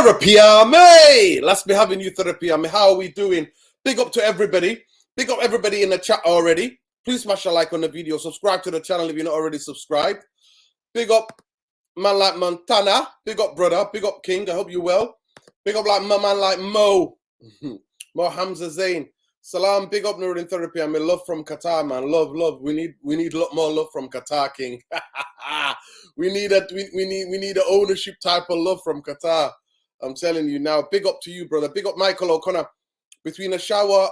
Therapy Army! Let's be having you, Therapy Army. How are we doing? Big up to everybody. Big up everybody in the chat already. Please smash a like on the video. Subscribe to the channel if you're not already subscribed. Big up man like Montana. Big up brother. Big up King. I hope you're well. Big up like my man like Mo. Mo Hamza Zain. Salam. Big up Nuruddin Therapy Army. Love from Qatar, man. Love. We need a lot more love from Qatar, King. we need an ownership type of love from Qatar. I'm telling you now. Big up to you, brother. Big up Michael O'Connor. Between a shower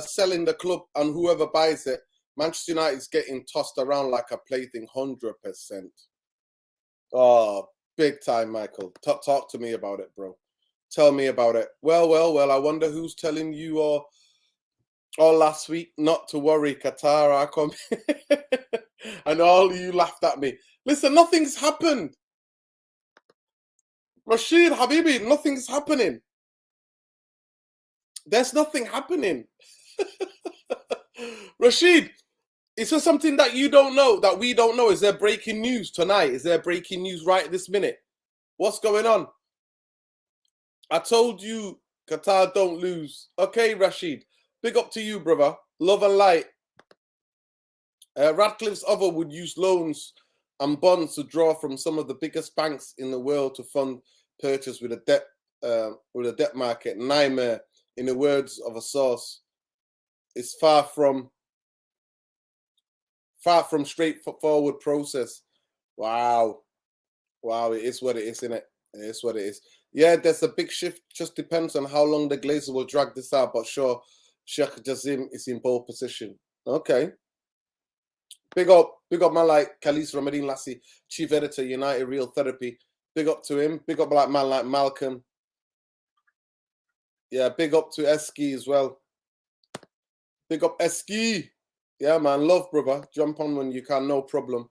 selling the club and whoever buys it, Manchester United is getting tossed around like a plaything, 100%. Oh, big time, Michael. Talk to me about it, bro. Tell me about it. Well. I wonder who's telling you all last week not to worry, Qatar are coming. And all you laughed at me. Listen, nothing's happened. Rashid, Habibi, nothing's happening. There's nothing happening. Rashid, is there something that you don't know, that we don't know? Is there breaking news tonight? Is there breaking news right this minute? What's going on? I told you Qatar don't lose. Okay, Rashid. Big up to you, brother. Love and light. Ratcliffe's other would use loans and bonds to draw from some of the biggest banks in the world to fund purchase with a debt market. Nightmare, in the words of a source, is far from straightforward process. Wow, it is what it is, isn't it? It is what it is. Yeah, there's a big shift. Just depends on how long the Glazer will drag this out. But sure, Sheikh Jazim is in pole position. Okay. Big up man like Khalis Ramadeen Lassie, Chief Editor, United Real Therapy. Big up to him. Big up like man like Malcolm. Yeah, big up to Eski as well. Big up Eski. Yeah, man. Love, brother. Jump on when you can, no problem.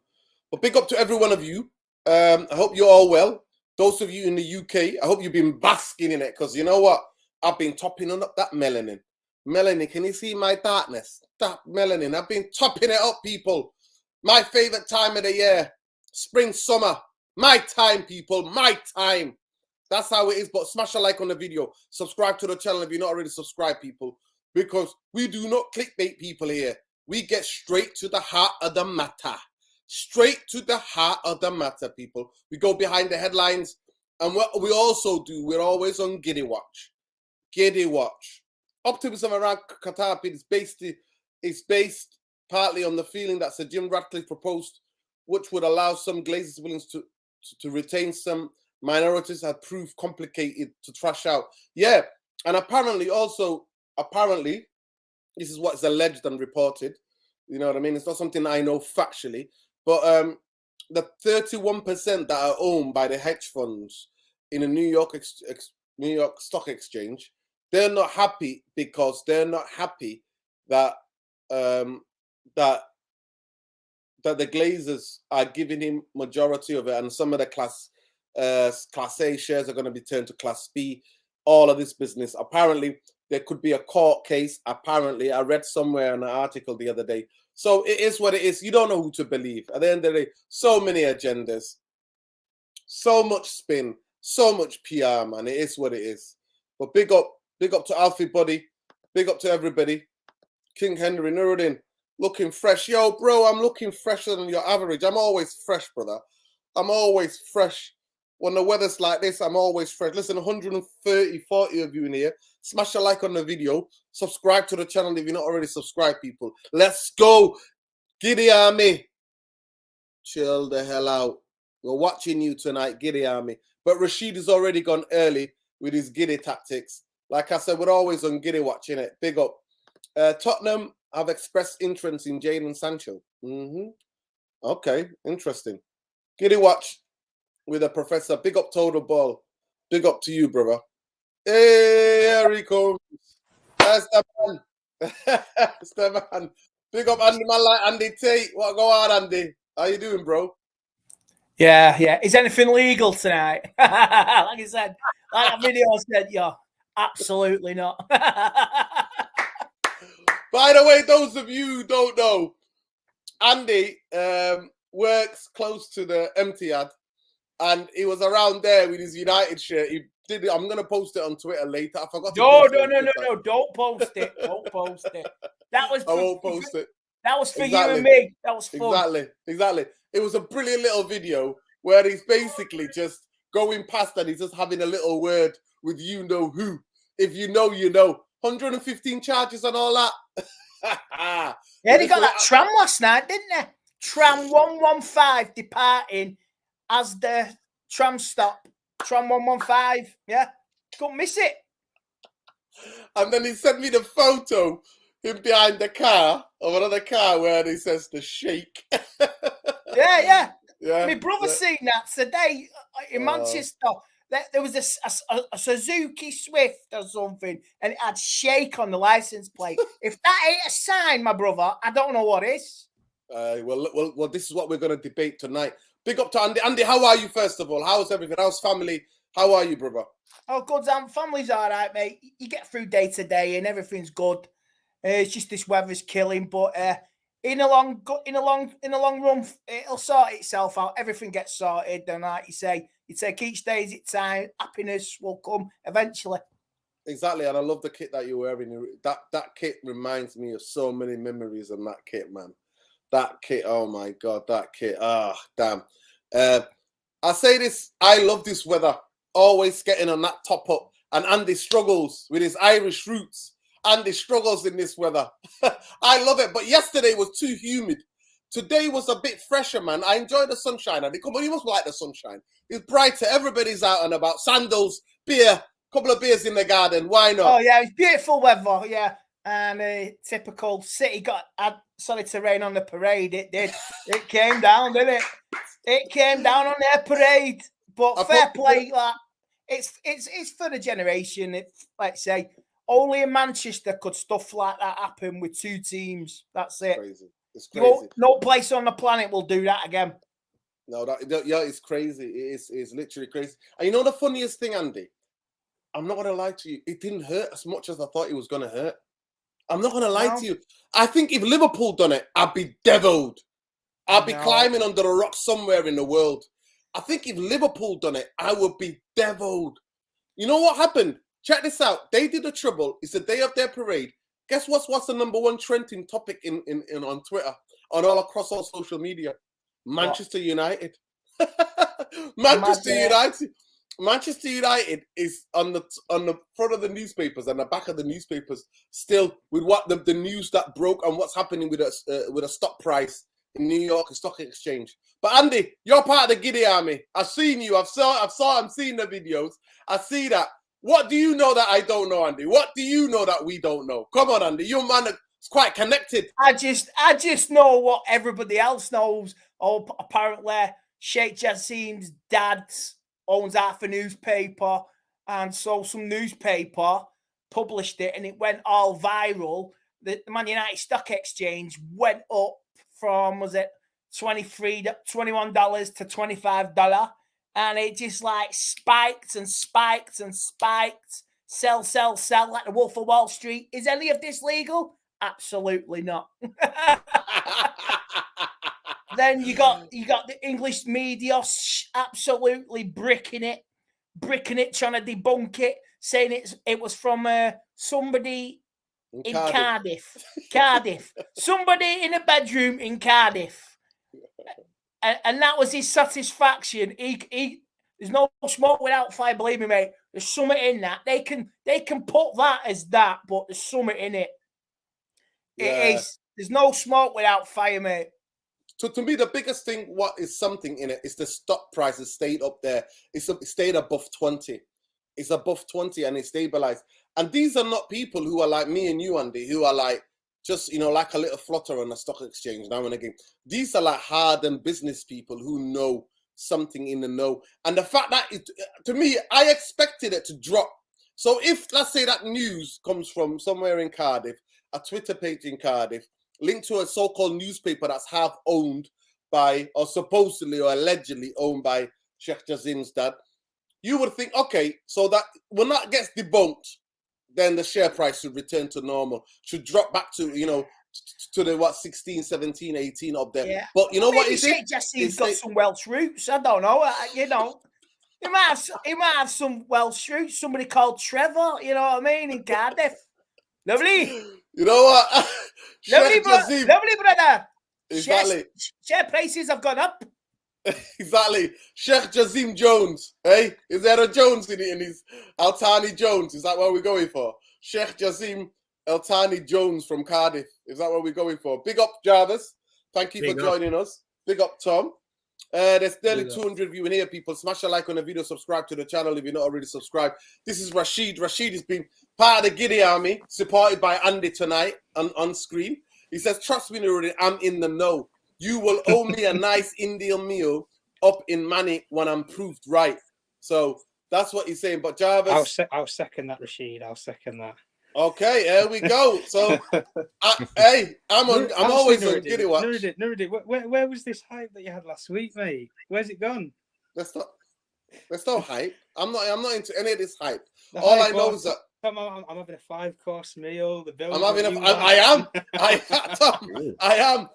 But big up to every one of you. I hope you're all well. Those of you in the UK, I hope you've been basking in it, because you know what? I've been topping up that melanin. Melanin, can you see my darkness? That melanin. I've been topping it up, people. My favorite time of the year. Spring, summer. My time, people. My time. That's how it is. But smash a like on the video. Subscribe to the channel if you're not already subscribed, people. Because we do not clickbait people here. We get straight to the heart of the matter. Straight to the heart of the matter, people. We go behind the headlines. And what we also do, we're always on Giddy Watch. Giddy Watch. Optimism around Qatar is based partly on the feeling that Sir Jim Ratcliffe proposed, which would allow some Glazers willing to retain some minorities, had proved complicated to thrash out. Yeah, and apparently, this is what's alleged and reported. You know what I mean? It's not something I know factually, but the 31% that are owned by the hedge funds in the New York Stock Exchange, they're not happy because they're not happy that that the Glazers are giving him majority of it, and some of the Class A shares are going to be turned to Class B. All of this business. Apparently, there could be a court case. Apparently, I read somewhere in an article the other day. So it is what it is. You don't know who to believe. At the end of the day, so many agendas, so much spin, so much PR, man. It is what it is. But big up to Alfie Buddy. Big up to everybody. King Henry Nuruddin, looking fresh. Yo, bro, I'm looking fresher than your average. I'm always fresh, brother. I'm always fresh. When the weather's like this, I'm always fresh. Listen, 130, 40 of you in here. Smash a like on the video. Subscribe to the channel if you're not already subscribed, people. Let's go. Giddy Army. Chill the hell out. We're watching you tonight, Giddy Army. But Rashid has already gone early with his giddy tactics. Like I said, we're always on giddy watching it. Big up. Tottenham have expressed interest in Jadon Sancho. Okay, interesting. Giddy watch with a professor. Big up Total Ball. Big up to you, brother. Hey, Erik. That's the man. That's the man. Big up Andy, man like Andy Tate. What go on, Andy? How you doing, bro? Yeah. Is anything legal tonight? Like I said, like that video said, yeah, absolutely not. By the way, those of you who don't know, Andy works close to the Etihad, and he was around there with his United shirt. He did it. I'm gonna post it on Twitter later. I forgot to No, post no, it. no, no, no! Don't post it. Don't post it. That was. I won't post it. That was for Exactly. you and me. That was fun. Exactly. It was a brilliant little video where he's basically just going past and he's just having a little word with you know who. If you know, you know. 115 charges and all that. Yeah, they got that tram last night, didn't they? Tram 115 departing as the tram stop. Tram 115. Yeah, couldn't miss it. And then he sent me the photo, him behind the car, of another car where he says the Sheikh. Yeah. My brother seen that today in Manchester. There was a Suzuki Swift or something, and it had Sheikh on the license plate. If that ain't a sign, my brother, I don't know what is. Well, this is what we're going to debate tonight. Big up to Andy. Andy, how are you, first of all? How's everything? How's family? How are you, brother? Oh, good. Family's all right, mate. You get through day to day, and everything's good. It's just this weather's killing, but in a long run, it'll sort itself out. Everything gets sorted, and like you say, you take each day as its time. Happiness will come eventually. Exactly, and I love the kit that you're wearing. That kit reminds me of so many memories on that kit, man. That kit, oh my God, that kit. Damn. I say this, I love this weather. Always getting on that top up. And Andy struggles with his Irish roots. Andy struggles in this weather. I love it, but yesterday was too humid. Today was a bit fresher, man. I enjoy the sunshine. And you must like the sunshine. It's brighter. Everybody's out and about. Sandals, beer, couple of beers in the garden. Why not? Oh, yeah, it's beautiful weather, yeah. And typical City started to rain on the parade. It did. It came down, didn't it? It came down on their parade. But fair play, like, it's for the generation. It's, like say, only in Manchester could stuff like that happen with two teams. That's it. It's crazy. No place on the planet will do that again. No, it's crazy. It's literally crazy. And you know the funniest thing, Andy? I'm not going to lie to you. It didn't hurt as much as I thought it was going to hurt. I'm not going to lie to you. I think if Liverpool done it, I'd be deviled. I'd be climbing under a rock somewhere in the world. I think if Liverpool done it, I would be deviled. You know what happened? Check this out. They did a trouble. It's the day of their parade. Guess what's the number one trending topic in on Twitter, on all across all social media? Manchester United. Manchester United is on the front of the newspapers and the back of the newspapers still with what the news that broke and what's happening with a stock price in New York Stock Exchange. But Andy, you're part of the Giddy Army. I've seen you. I'm seeing the videos. I see that. What do you know that I don't know, Andy? What do you know that we don't know? Come on, Andy. Your man is quite connected. I just know what everybody else knows. Oh, apparently Sheikh Jassim's dad owns half a newspaper, and so some newspaper published it, and it went all viral. The Man United Stock Exchange went up from, was it $21 to $25, and it just like spiked and spiked and spiked. Sell like the Wolf of Wall Street. Is any of this legal? Absolutely not. Then you got the English media absolutely bricking it, trying to debunk it, saying it was from somebody in Cardiff. Somebody in a bedroom in Cardiff, and that was his satisfaction. He there's no smoke without fire. Believe me, mate. There's something in that. They can put that as that, but there's something in it. Yeah. It is. There's no smoke without fire, mate. So to me, the biggest thing, what is something in it, is the stock price has stayed up there. It stayed above 20. It's above 20 and it's stabilized. And these are not people who are like me and you, Andy, who are like just, like a little flutter on the stock exchange now and again. These are like hardened business people who know something in the know. And the fact that, to me, I expected it to drop. So if, let's say that news comes from somewhere in Cardiff, a Twitter page in Cardiff, linked to a so-called newspaper that's half owned by, or supposedly or allegedly owned by Sheikh Jassim's dad, you would think, okay, so that when that gets debunked, then the share price should return to normal, should drop back to, to the, 16, 17, 18 up there. Yeah. But you know what? Sheikh Jassim's got some Welsh roots. I don't know, He might have some Welsh roots. Somebody called Trevor. You know what I mean? In Cardiff. Lovely. You know what? Lovely, lovely brother. Exactly. Share prices have gone up. Exactly. Sheikh Jazim Jones. Hey, is there a Jones in his Altani Jones? Is that what we're going for? Sheikh Jazim Altani Jones from Cardiff. Is that what we're going for? Big up, Jarvis. Thank you for joining us. Big up, Tom. There's nearly 200 viewing here, people. Smash a like on the video, subscribe to the channel if you're not already subscribed. This is Rashid. Rashid has been part of the Giddy Army, supported by Andy tonight on screen. He says, trust me, Nuri, I'm in the know. You will owe me a nice Indian meal up in Mani when I'm proved right. So that's what he's saying. But Jarvis... I'll second that, Rashid. I'll second that. Okay, here we go. So, I'm always on Giddy Watch. Nuruddin, where was this hype that you had last week, mate? Where's it gone? There's no hype. I'm not into any of this hype. All I know is that I'm having a 5-course meal. The bill. I am.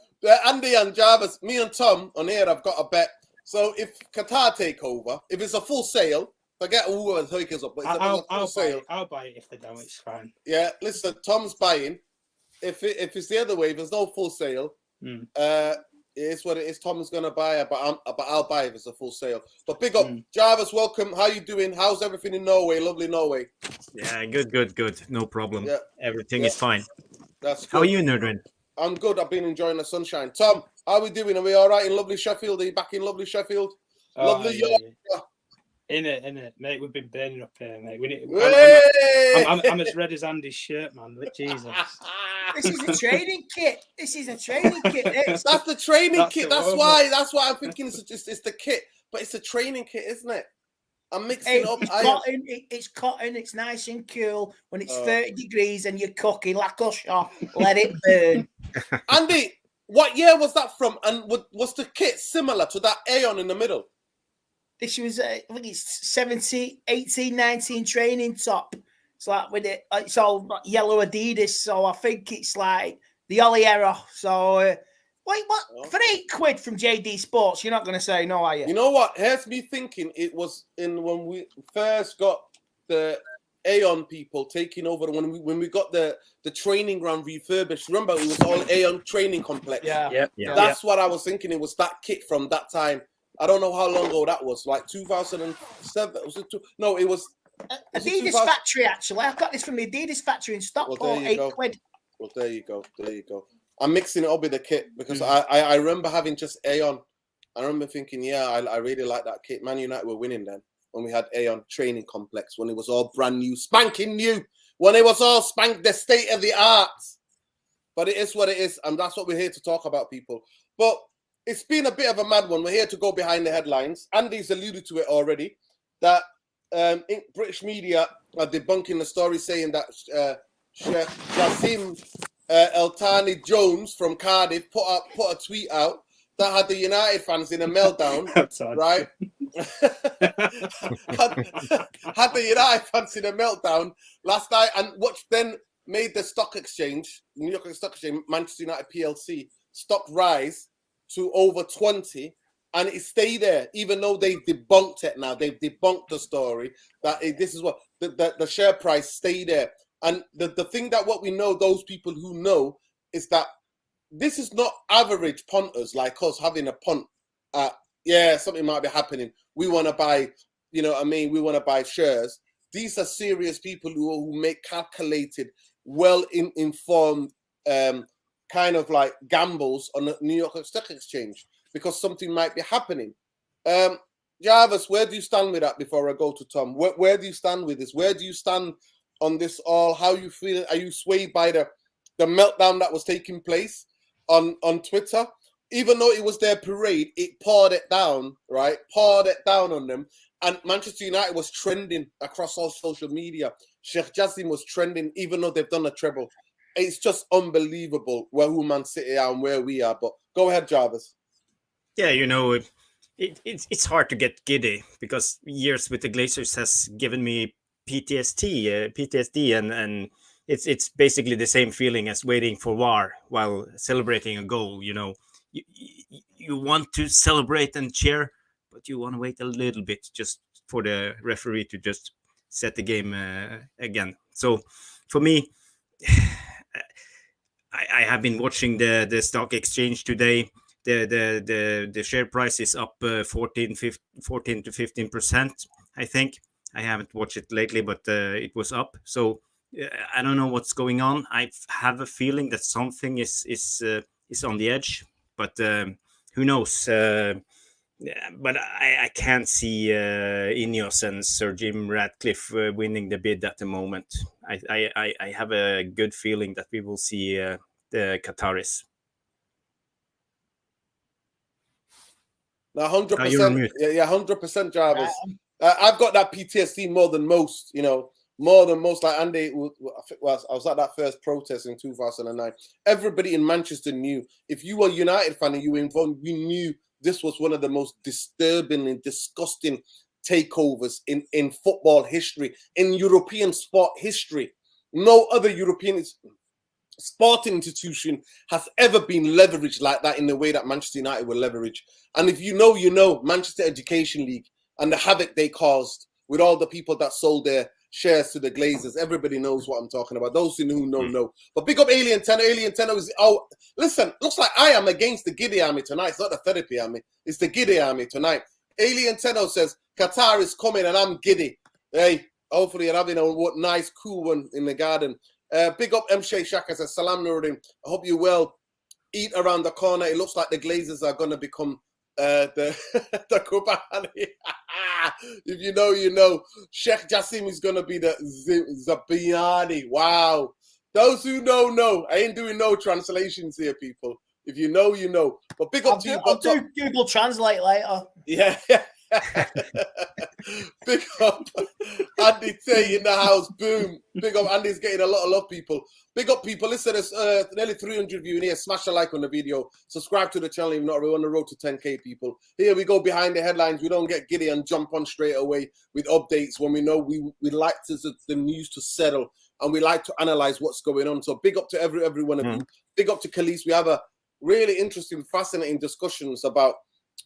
Andy and Jarvis, me and Tom on here, I've got a bet. So if Qatar take over, if it's a full sale, forget who the take us up, but it's a full sale. I'll buy it if they don't. It's fine. Yeah, listen, Tom's buying. If it's the other way, if there's no full sale, it's what it is. Tom's gonna buy it, but I'll buy it if it's a full sale. But big up, Jarvis. Welcome. How you doing? How's everything in Norway? Lovely Norway. Yeah, good. No problem. Yeah. Everything is fine. That's good. How are you, Nurdrin? I'm good. I've been enjoying the sunshine. Tom, how are we doing? Are we all right in lovely Sheffield? Are you back in lovely Sheffield? Lovely York. In it, mate. We've been burning up here, mate. I'm as red as Andy's shirt, man. Jesus. This is a training kit. That's the training kit. That's why I'm thinking it's the kit, but it's a training kit, isn't it? I'm mixing up. It's cotton. It's nice and cool. When it's 30 degrees and you're cooking like a shot, let it burn. Andy, what year was that from? And was the kit similar to that Aeon in the middle? This was, I think it's 17, 18, 19 training top. It's like with it, it's all yellow Adidas. So I think it's like the Ollie era. So, wait, what? For £8 from JD Sports, you're not going to say no, are you? You know what? Here's me thinking it was when we first got the Aeon people taking over, when we got the training ground refurbished. Remember, it was all Aeon training complex. Yeah. That's what I was thinking. It was that kit from that time. I don't know how long ago that was, like 2007. Was it no, it was Adidas factory, actually. I got this from the Adidas factory in Stockport, £8. Well, there you go. I'm mixing it up with the kit because I remember having just Aeon. I remember thinking, I really like that kit. Man United were winning then when we had Aeon training complex, when it was all brand new, spanking new, when it was all spanked, the state of the art. But it is what it is, and that's what we're here to talk about, people. But it's been a bit of a mad one. We're here to go behind the headlines. Andy's alluded to it already, that British media are debunking the story saying that Sheikh Jazim Altani Jones from Cardiff put a tweet out that had the United fans in a meltdown, right? had the United fans in a meltdown last night, and which then made the stock exchange, New York Stock Exchange, Manchester United PLC, stock rise to over 20, and it stayed there, even though they've debunked it now. They've debunked the story that this is what the share price stayed there. And the thing that what we know, those people who know, is that this is not average punters like us having a punt at, something might be happening. We want to buy, you know what I mean? We want to buy shares. These are serious people who make calculated, well-informed kind of like gambles on the New York Stock Exchange because something might be happening. Jarvis, where do you stand with that before I go to Tom? Where do you stand with this? Where do you stand on this all? How you feel? Are you swayed by the meltdown that was taking place on Twitter? Even though it was their parade, it poured it down, right? Poured it down on them. And Manchester United was trending across all social media. Sheikh Jazim was trending, even though they've done a treble. It's just unbelievable who Man City are and where we are. But go ahead, Jarvis. Yeah, you know, it's hard to get giddy because years with the Glazers has given me PTSD, and it's basically the same feeling as waiting for VAR while celebrating a goal. You know, you want to celebrate and cheer, but you want to wait a little bit just for the referee to just set the game again. So for me, I have been watching the stock exchange today. The share price is up 14 to 15%. I think I haven't watched it lately, but it was up. So I don't know what's going on. I have a feeling that something is on the edge, but who knows? But I can't see InEOS and Sir Jim Ratcliffe winning the bid at the moment. I have a good feeling that we will see the Qataris. Now, 100%. Yeah, 100%, Jarvis. I've got that PTSD more than most. More than most. Like Andy, I was at that first protest in 2009. Everybody in Manchester knew. If you were a United fan and you were involved, you knew this was one of the most disturbing and disgusting takeovers in football history, in European sport history. No other European sporting institution has ever been leveraged like that in the way that Manchester United were leveraged. And if you know, Manchester Education League and the havoc they caused with all the people that sold their shares to the Glazers. Everybody knows what I'm talking about. Those who know. But big up Alien Tenor. Alien Tenor is, listen, looks like I am against the Giddy Army tonight. It's not the Therapy Army. It's the Giddy Army tonight. Alien Tenor says, Qatar is coming and I'm giddy. Hey, hopefully you're having a nice, cool one in the garden. Big up M. Shay Shaka says, Salam Nuruddin. I hope you well. Eat around the corner. It looks like the Glazers are going to become the Kubani. If you know, you know. Sheikh Jassim is going to be the Zabiyani. Wow. Those who know. I ain't doing no translations here, people. If you know, you know. But big up to you. I'll do Google Translate later. Yeah. Big up Andy T in the house. Boom. Big up. Andy's getting a lot of love, people. Big up, people. Listen, there's nearly 300 of you in here. Smash a like on the video. Subscribe to the channel if not. We're on the road to 10K, people. Here we go behind the headlines. We don't get giddy and jump on straight away with updates when we know we like the news to settle and we like to analyze what's going on. So big up to every one of you. Big up to Khalees. We have a really interesting, fascinating discussions about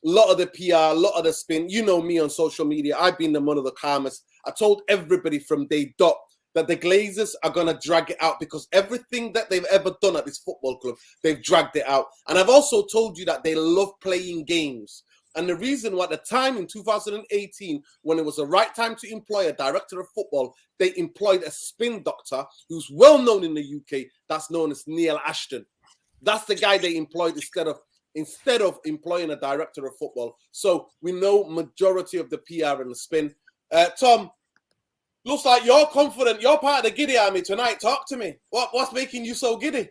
a lot of the PR, a lot of the spin. You know me on social media. I've been one of the calmest. I told everybody from day dot that the Glazers are going to drag it out because everything that they've ever done at this football club, they've dragged it out. And I've also told you that they love playing games. And the reason why at the time in 2018, when it was the right time to employ a director of football, they employed a spin doctor who's well known in the UK. That's known as Neil Ashton. That's the guy they employed instead of employing a director of football. So we know majority of the PR and the spin. Tom, looks like you're confident. You're part of the Giddy Army tonight. Talk to me. What's making you so giddy?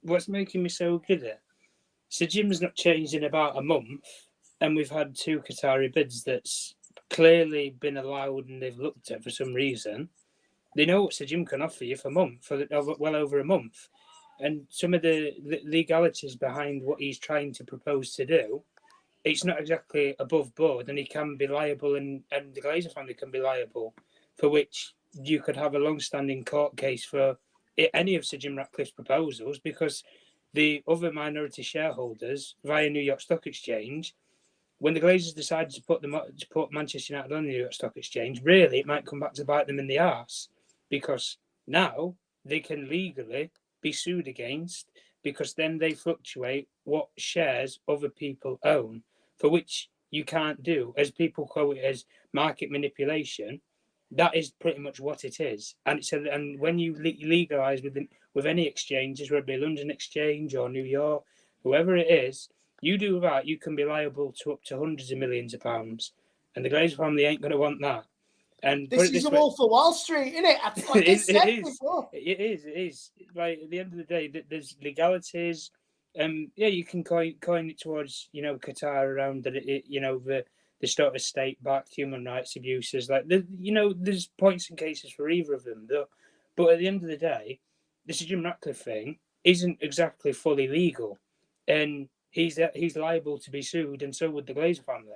What's making me so giddy? So Jim's not changed in about a month, and we've had 2 Qatari bids that's clearly been allowed and they've looked at for some reason. They know what Sir Jim can offer you for well over a month. And some of the legalities behind what he's trying to propose to do, it's not exactly above board, and he can be liable, and the Glazer family can be liable, for which you could have a long-standing court case for any of Sir Jim Ratcliffe's proposals, because the other minority shareholders via New York Stock Exchange, when the Glazers decided to put Manchester United on the New York Stock Exchange, really it might come back to bite them in the arse, because now they can legally be sued against, because then they fluctuate what shares other people own, for which you can't do, as people quote it as market manipulation. That is pretty much what it is. And and when you legalise with any exchanges, whether it be London Exchange or New York, whoever it is, you do that, you can be liable to up to hundreds of millions of pounds. And the Glazer family ain't going to want that. And this is a Wolf of Wall Street, isn't it? It is. Like at the end of the day, there's legalities. You can coin it towards Qatar around the sort of state-backed human rights abuses. Like there's points and cases for either of them. But at the end of the day, this Jim Ratcliffe thing isn't exactly fully legal, and he's liable to be sued, and so would the Glazer family.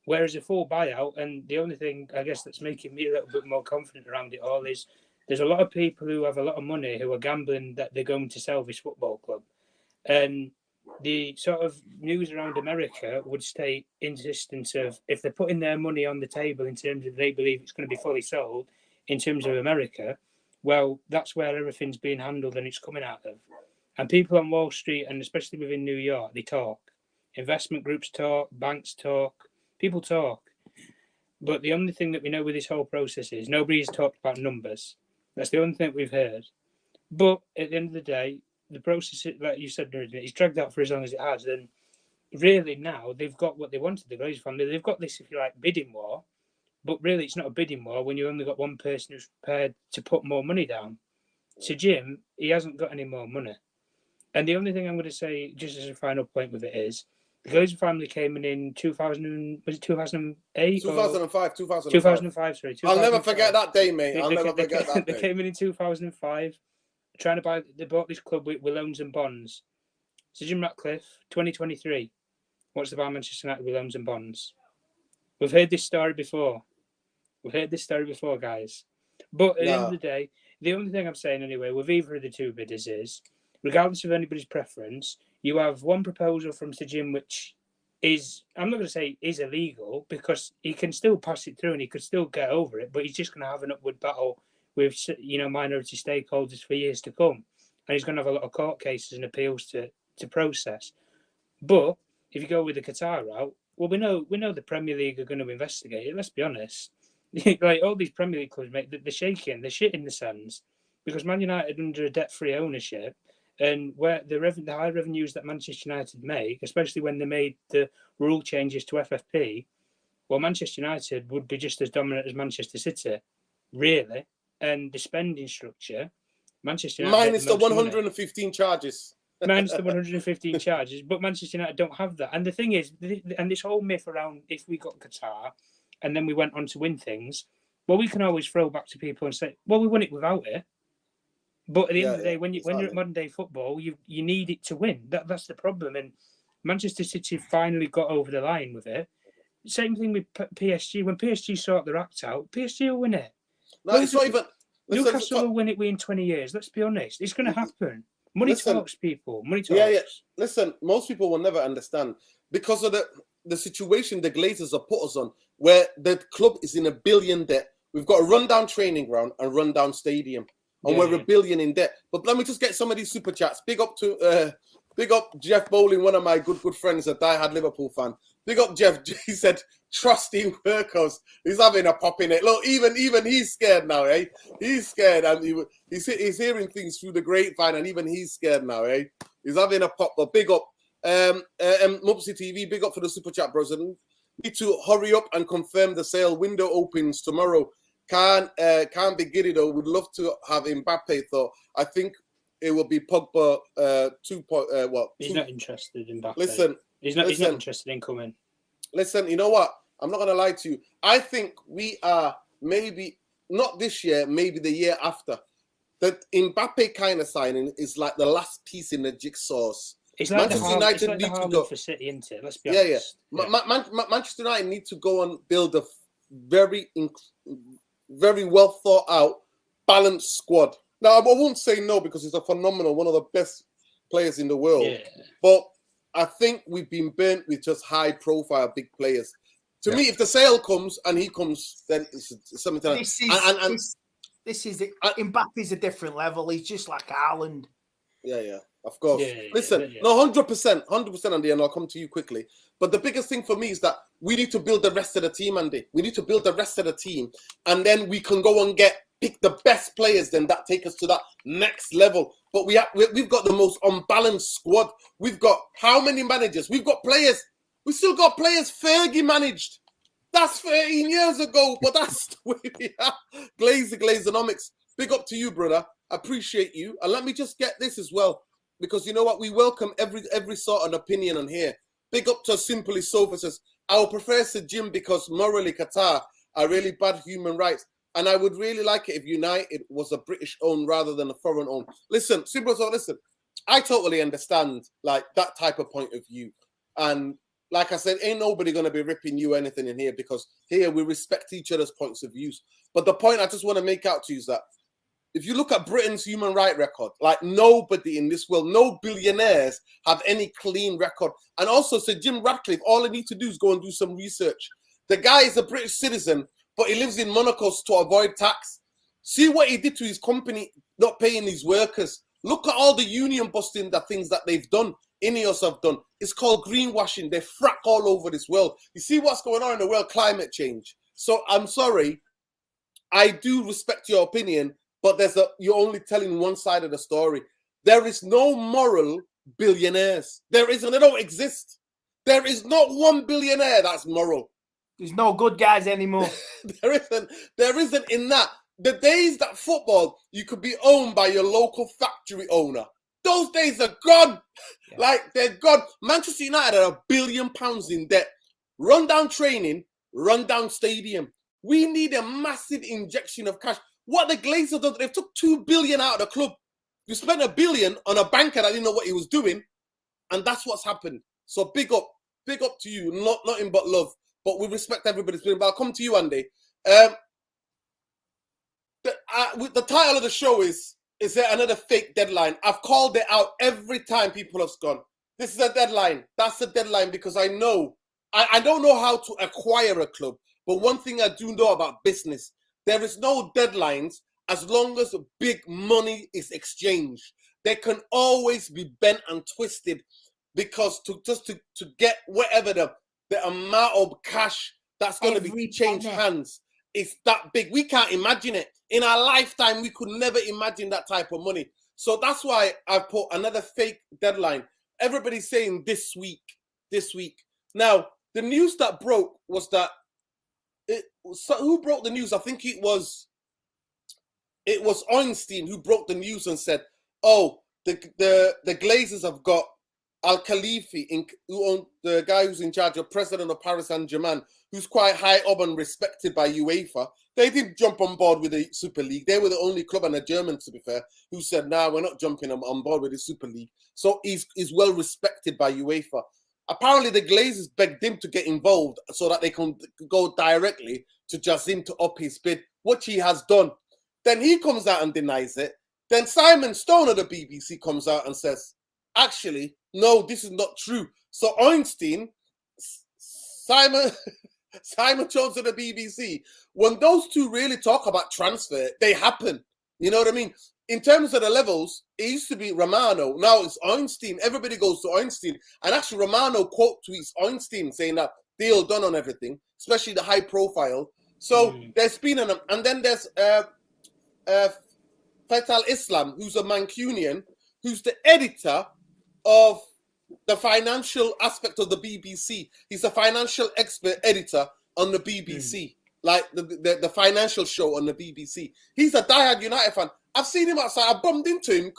Whereas a full buyout, and the only thing I guess that's making me a little bit more confident around it all is there's a lot of people who have a lot of money who are gambling that they're going to sell this football club. And the sort of news around America would stay insistent of if they're putting their money on the table in terms of they believe it's going to be fully sold in terms of America, well, that's where everything's being handled and it's coming out of. And people on Wall Street, and especially within New York, they talk. Investment groups talk, banks talk, people talk. But the only thing that we know with this whole process is nobody's talked about numbers. That's the only thing we've heard. But at the end of the day, the process, like you said, it's dragged out for as long as it has. And really now they've got what they wanted, the Glazer family. They've got this, if you like, bidding war. But really, it's not a bidding war when you only got one person who's prepared to put more money down. To Jim, he hasn't got any more money. And the only thing I'm going to say, just as a final point with it, is the Glazer family came in 2000, was it 2008? 2005, 2005, sorry. 2005. I'll never forget that day, mate. I'll never forget that day. They came in 2005, trying to buy, they bought this club with loans and bonds. So Jim Ratcliffe, 2023, wants to buy Manchester United with loans and bonds. We've heard this story before. Guys. But at the end of the day, the only thing I'm saying anyway, with either of the two bidders is, regardless of anybody's preference, you have one proposal from Sir Jim, which is, I'm not going to say is illegal, because he can still pass it through and he could still get over it, but he's just going to have an upward battle with, minority stakeholders for years to come. And he's going to have a lot of court cases and appeals to process. But if you go with the Qatar route, well, we know the Premier League are going to investigate it, let's be honest. Like all these Premier League clubs, mate, they're shaking, they're shitting the sands, because Man United under a debt-free ownership, and where the high revenues that Manchester United make, especially when they made the rule changes to FFP, well, Manchester United would be just as dominant as Manchester City, really. And the spending structure, Manchester United minus the 115 charges. Minus the 115 charges, but Manchester United don't have that. And the thing is, and this whole myth around if we got Qatar and then we went on to win things, well, we can always throw back to people and say, well, we won it without it. But at the end of the day, when you're at modern day football, you need it to win. That's the problem. And Manchester City finally got over the line with it. Same thing with PSG. When PSG sort their act out, PSG will win it. No, it's not even. Newcastle will win it within 20 years. Let's be honest. It's going to happen. Money talks, people. Money talks. Yeah. Listen, most people will never understand because of the situation the Glazers have put us on, where the club is in a billion debt. We've got a rundown training ground and rundown stadium, and we're a billion in debt. But let me just get some of these super chats. Big up Jeff Bowling, one of my good friends, a diehard Liverpool fan. Big up Jeff. He said, trusting workers. He's having a pop in it. Look, even he's scared now, eh? He's scared, and he's hearing things through the grapevine, and even he's scared now, eh? He's having a pop. But big up, Mupsy TV. Big up for the super chat, bros. And need to hurry up and confirm the sale window opens tomorrow. Can't be giddy though. Would love to have Mbappe though. I think it will be Pogba. He's not interested in Mbappe. Listen, he's not interested in coming. Listen, you know what? I'm not gonna lie to you. I think we are maybe not this year, maybe the year after. That Mbappe kind of signing is like the last piece in the jigsaw. It's like Manchester United need to go for City, isn't it? Let's be honest. Manchester United need to go and build a very well thought out, balanced squad. Now I won't say no because he's a phenomenal, one of the best players in the world. Yeah. But I think we've been burnt with just high profile big players. To me, if the sale comes and he comes, then it's something to this is it. Mbappe's a different level. He's just like Haaland. Yeah, of course. Listen, no, 100%, Andy, and I'll come to you quickly. But the biggest thing for me is that we need to build the rest of the team, Andy. We need to build the rest of the team, and then we can go and pick the best players then that take us to that next level. But we've got the most unbalanced squad. We've got how many managers? We've got players. We still got players Fergie managed. That's 13 years ago, but that's the way we are. Glazeronomics. Big up to you, brother. Appreciate you. And let me just get this as well, because you know what? We welcome every sort of opinion on here. Big up to Simply Sofa says, I would prefer Sir Jim because morally Qatar are really bad human rights. And I would really like it if United was a British owned rather than a foreign owned. Listen, Simple Sofa, listen. I totally understand like that type of point of view. And like I said, ain't nobody going to be ripping you anything in here because here we respect each other's points of views. But the point I just want to make out to you is that if you look at Britain's human rights record, like nobody in this world, no billionaires have any clean record. And also, so Jim Ratcliffe, all he needs to do is go and do some research. The guy is a British citizen, but he lives in Monaco to avoid tax. See what he did to his company, not paying his workers. Look at all the union busting, the things that they've done. InEOS have done. It's called greenwashing. They frack all over this world. You see what's going on in the world, climate change. So I'm sorry. I do respect your opinion, but you're only telling one side of the story. There is no moral billionaires. There isn't. They don't exist. There is not one billionaire that's moral. There's no good guys anymore. There isn't in that. The days that football, you could be owned by your local factory owner. Those days are gone. Yeah. Like, they're gone. Manchester United are £1 billion in debt. Run down training, run down stadium. We need a massive injection of cash. What the Glazer done, they've took 2 billion out of the club. You spent $1 billion on a banker that didn't know what he was doing, and that's what's happened. So big up to you. Nothing but love. But we respect everybody's feeling. But I'll come to you, Andy. The title of the show is there another fake deadline? I've called it out every time people have gone, this is a deadline. That's the deadline, because I know, I don't know how to acquire a club. But one thing I do know about business, there is no deadlines as long as big money is exchanged. They can always be bent and twisted, because to get whatever the amount of cash that's going to be changed hands, it's that big. We can't imagine it. In our lifetime, we could never imagine that type of money. So that's why I put another fake deadline. Everybody's saying this week. Now, the news that broke was that who broke the news? I think it was Einstein who broke the news and said, "Oh, the Glazers have got Al Khalifi, the guy who's in charge of president of Paris Saint-Germain, who's quite high up and respected by UEFA. They didn't jump on board with the Super League. They were the only club, and the Germans, to be fair, who said, nah, we're not jumping on board with the Super League. So he's well respected by UEFA. Apparently, the Glazers begged him to get involved so that they can go directly to Jazim to up his bid, which he has done. Then he comes out and denies it. Then Simon Stone of the BBC comes out and says, actually, no, this is not true. So Einstein, Simon Jones of the BBC, when those two really talk about transfer, they happen. You know what I mean? In terms of the levels, it used to be Romano. Now it's Einstein. Everybody goes to Einstein. And actually, Romano quote tweets Einstein saying that deal done on everything, especially the high profile. So there's been and then there's Fatal Islam, who's a Mancunian, who's the editor of the financial aspect of the BBC. He's a financial expert editor on the BBC, like the financial show on the BBC. He's a diehard United fan. I've seen him outside. I bumped into him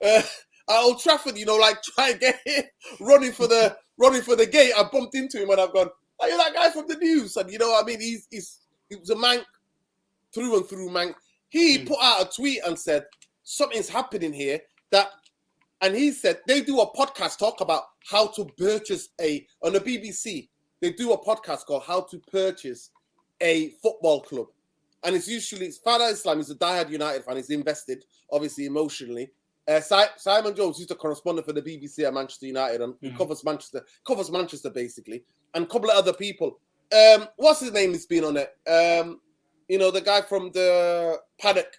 at Old Trafford, like try and get him running for the gate. I bumped into him and I've gone, are you that guy from the news? And you know what I mean? He was a Manc through and through, Manc. He put out a tweet and said, something's happening here and he said they do a podcast talk about how to purchase on the BBC. They do a podcast called How to Purchase a Football Club. And it's usually, Father Islam is a diehard United fan. He's invested, obviously, emotionally. Simon Jones, who's the correspondent for the BBC at Manchester United, and he covers Manchester basically, and a couple of other people. What's his name has been on it? The guy from the Paddock,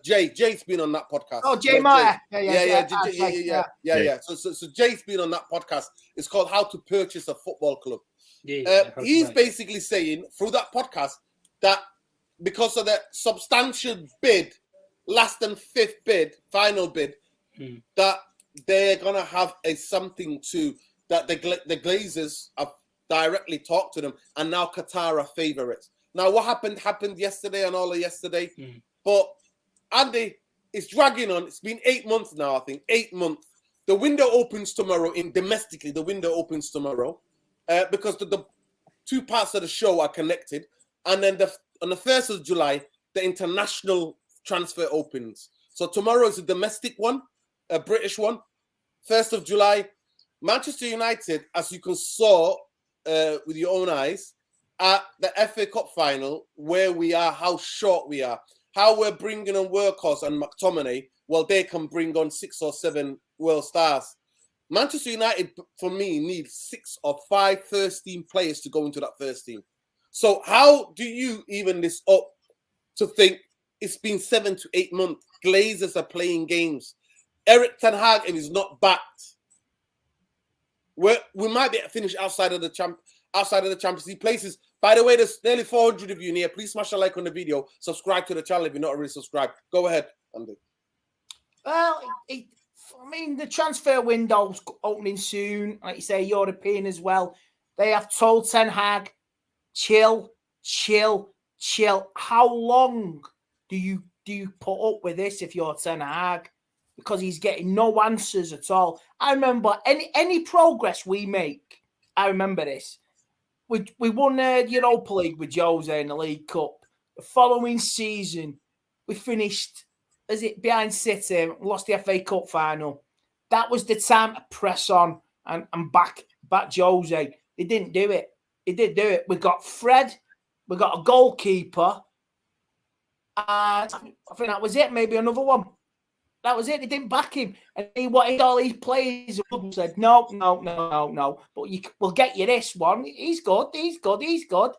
Jay's been on that podcast. Oh, Jay Meyer. Yeah. So Jay's been on that podcast. It's called How to Purchase a Football Club. He's basically saying through that podcast that because of the substantial bid, last and fifth bid, final bid, that they're gonna have something to that the Glazers have directly talked to them, and now Qatar are favourites. Now, what happened yesterday and all of yesterday, but Andy, it's dragging on. It's been 8 months now, I think. 8 months. The window opens tomorrow. Domestically, the window opens tomorrow because the two parts of the show are connected. And then on the 1st of July, the international transfer opens. So tomorrow is a domestic one, a British one. 1st of July, Manchester United, as you can saw with your own eyes, at the FA Cup final, where we are, how short we are. how we're bringing on Workhorse and McTominay, well, they can bring on 6 or 7 world stars. Manchester United, for me, need 6 or 5 first-team players to go into that first team. So how do you even this up to think it's been 7 to 8 months? Glazers are playing games. Erik ten Hag, if he's not backed, we might be finished outside of the Champions League places. By the way, there's nearly 400 of you in here. Please smash a like on the video. Subscribe to the channel if you're not already subscribed. Go ahead, Andy. Well, I mean, the transfer window's opening soon. Like you say, European as well. They have told Ten Hag, chill. How long do you put up with this if you're Ten Hag? Because he's getting no answers at all. I remember any progress we make. I remember this. We won the Europa League with Jose in the League Cup. The following season, we finished behind City, lost the FA Cup final. That was the time to press on and back Jose. They didn't do it. He did do it. We got Fred. We got a goalkeeper. And I think that was it. Maybe another one. That was it. They didn't back him. And he wanted all these players and said, no. But we'll get you this one. He's good.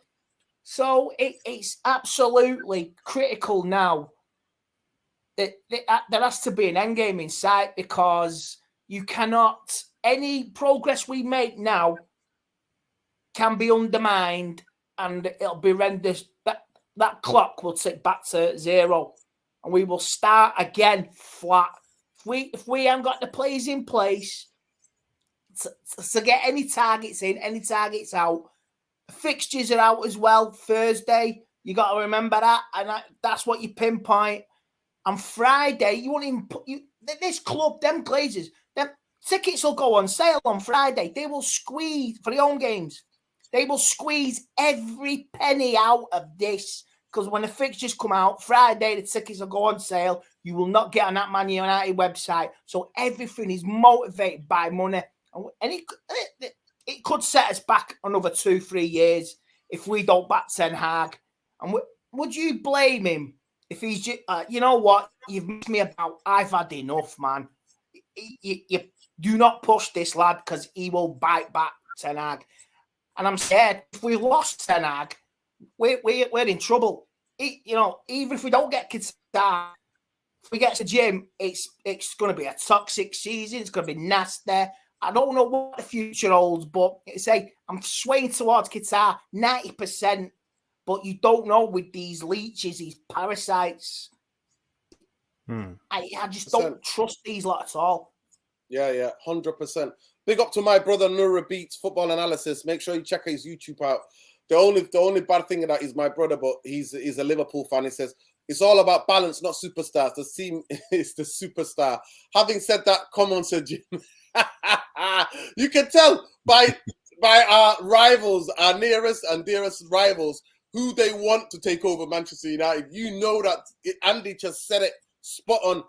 So it's absolutely critical now that there has to be an end game in sight, because you cannot, any progress we make now can be undermined and it'll be rendered, that clock will tick back to 0. And we will start again flat. If we haven't got the players in place to get any targets in, any targets out, fixtures are out as well. Thursday, you got to remember that, and that's what you pinpoint. And Friday, you want him. This club, them Glazers, them tickets will go on sale on Friday. They will squeeze for the home games. They will squeeze every penny out of this. Because when the fixtures come out, Friday, the tickets will go on sale. You will not get on that Man United website. So everything is motivated by money. And it could set us back another 2-3 years if we don't back Ten Hag. And would you blame him if he's just, you know what, you've missed me about, I've had enough, man. You do not push this lad, because he will bite back Ten Hag. And I'm scared if we lost Ten Hag, we're in trouble. Even if we don't get Qatar, if we get to gym, it's going to be a toxic season. It's going to be nasty. I don't know what the future holds, but I'm swaying towards Qatar 90%. But you don't know with these leeches, these parasites. I just don't trust these lot at all. Yeah, 100%. Big up to my brother Nura Beats Football Analysis. Make sure you check his YouTube out. The only bad thing of that is my brother, but he's a Liverpool fan. He says it's all about balance, not superstars. The team is the superstar. Having said that, come on, Sir Jim. You can tell by our rivals, our nearest and dearest rivals, who they want to take over Manchester United. You know that Andy just said it spot on.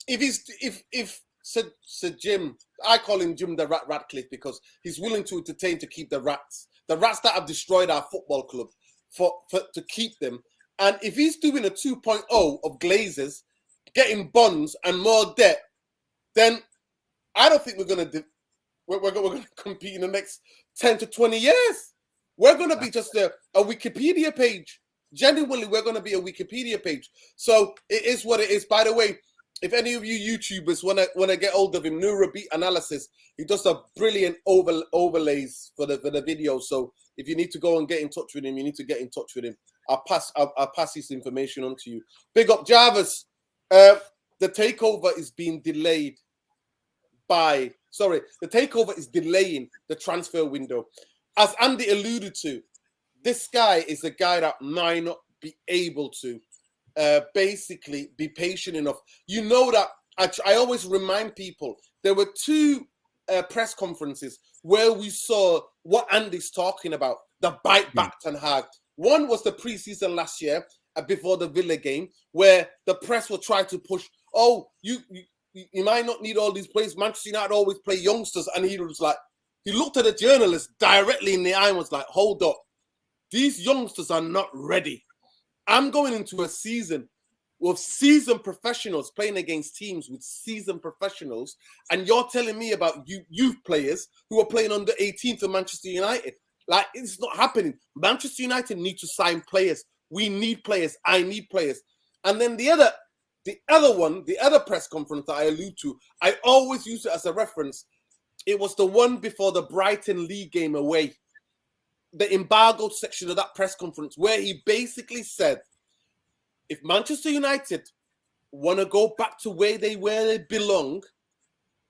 If Sir Jim, I call him Jim the Rat Ratcliffe, because he's willing to entertain to keep the rats that have destroyed our football club, to keep them. And if he's doing a 2.0 of Glazers, getting bonds and more debt, then I don't think we're going to compete in the next 10 to 20 years. We're going to be just a Wikipedia page. Genuinely, we're going to be a Wikipedia page. So it is what it is. By the way, if any of you YouTubers want to get hold of him, Nura Beat Analysis, he does a brilliant overlays for the video. So if you need to go and get in touch with him, you need to get in touch with him. I'll pass his information on to you. Big up Jarvis. The takeover is being delayed the takeover is delaying the transfer window. As Andy alluded to, this guy is a guy that might not be able to basically be patient enough. You know that I always remind people there were 2 press conferences where we saw what Andy's talking about, the bite back Ten Hag. One was the preseason last year before the Villa game, where the press will try to push, you might not need all these players. Manchester United always play youngsters. And he was like, he looked at the journalist directly in the eye and was like, hold up. These youngsters are not ready. I'm going into a season with seasoned professionals playing against teams with seasoned professionals, and you're telling me about youth players who are playing under 18 for Manchester United. Like, it's not happening. Manchester United need to sign players. We need players. I need players. And then the other press conference that I allude to, I always use it as a reference. It was the one before the Brighton League game away, the embargoed section of that press conference, where he basically said, if Manchester United want to go back to where they belong,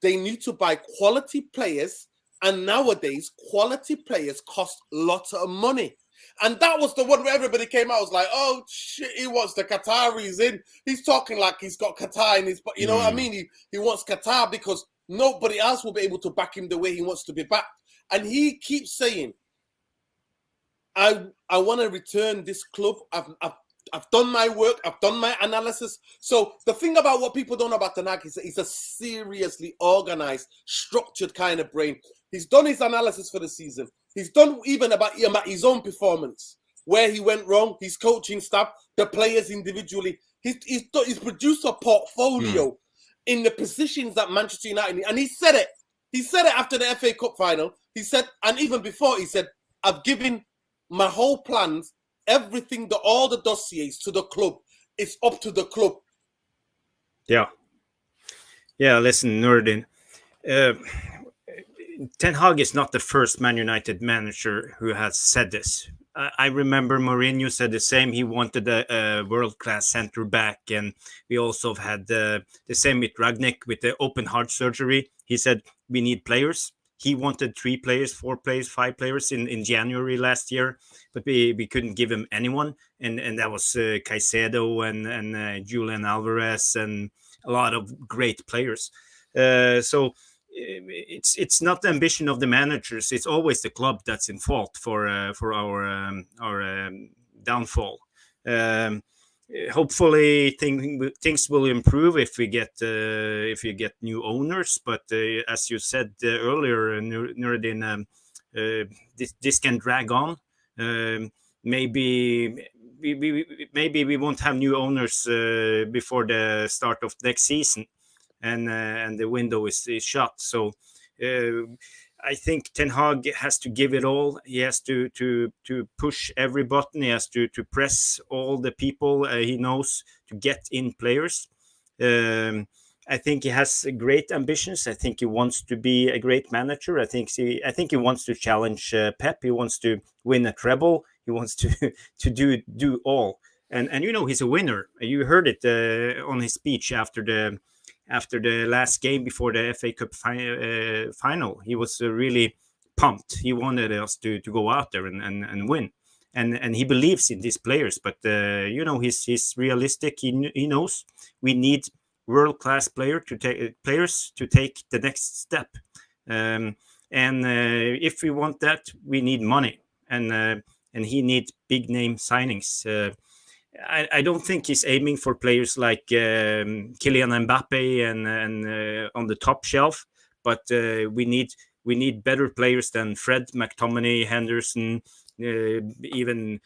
they need to buy quality players. And nowadays, quality players cost lots of money. And that was the one where everybody came out, was like, oh, shit, he wants the Qataris in. He's talking like he's got Qatar in his... You know what I mean? He wants Qatar because nobody else will be able to back him the way he wants to be backed. And he keeps saying, I want to return this club. I've done my work. I've done my analysis. So the thing about what people don't know about Ten Hag is that he's a seriously organized, structured kind of brain. He's done his analysis for the season. He's done even about his own performance, where he went wrong, his coaching staff, the players individually. He's produced a portfolio in the positions that Manchester United need. And he said it. He said it after the FA Cup final. He said, and even before, he said, I've given my whole plans, everything, all the dossiers to the club. It's up to the club. Yeah. Listen, Nurdin. Ten Hag is not the first Man United manager who has said this. I remember Mourinho said the same. He wanted a world-class centre back, and we also have had the same with Ragnick with the open heart surgery. He said we need players. He wanted 3 players, 4 players, 5 players in January last year, but we couldn't give him anyone, and that was Caicedo and Julian Alvarez and a lot of great players. So it's not the ambition of the managers. It's always the club that's in fault for our downfall. Hopefully things will improve if we get new owners. But as you said earlier, Nuruddin, this can drag on. Maybe we won't have new owners before the start of next season. And the window is shut. So I think Ten Hag has to give it all. He has to push every button. He has to press all the people he knows to get in players. I think he has great ambitions. I think he wants to be a great manager. I think he wants to challenge Pep. He wants to win a treble. He wants to do all. And he's a winner. You heard it on his speech after the last game before the FA Cup final. He was really pumped. He wanted us to go out there and win. And he believes in these players. But, he's realistic. He knows we need world-class players to take the next step. And if we want that, we need money. And he needs big-name signings. I don't think he's aiming for players like Kylian Mbappe and on the top shelf, but we need better players than Fred, McTominay, Henderson. Even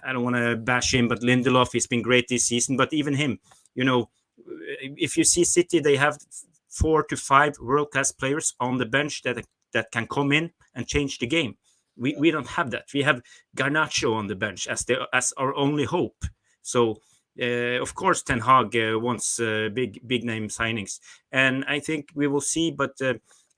I don't want to bash him, but Lindelof, he's been great this season. But even him, if you see City, they have 4 to 5 world-class players on the bench that can come in and change the game. We don't have that. We have Garnacho on the bench as our only hope. So, of course, Ten Hag wants big name signings, and I think we will see. But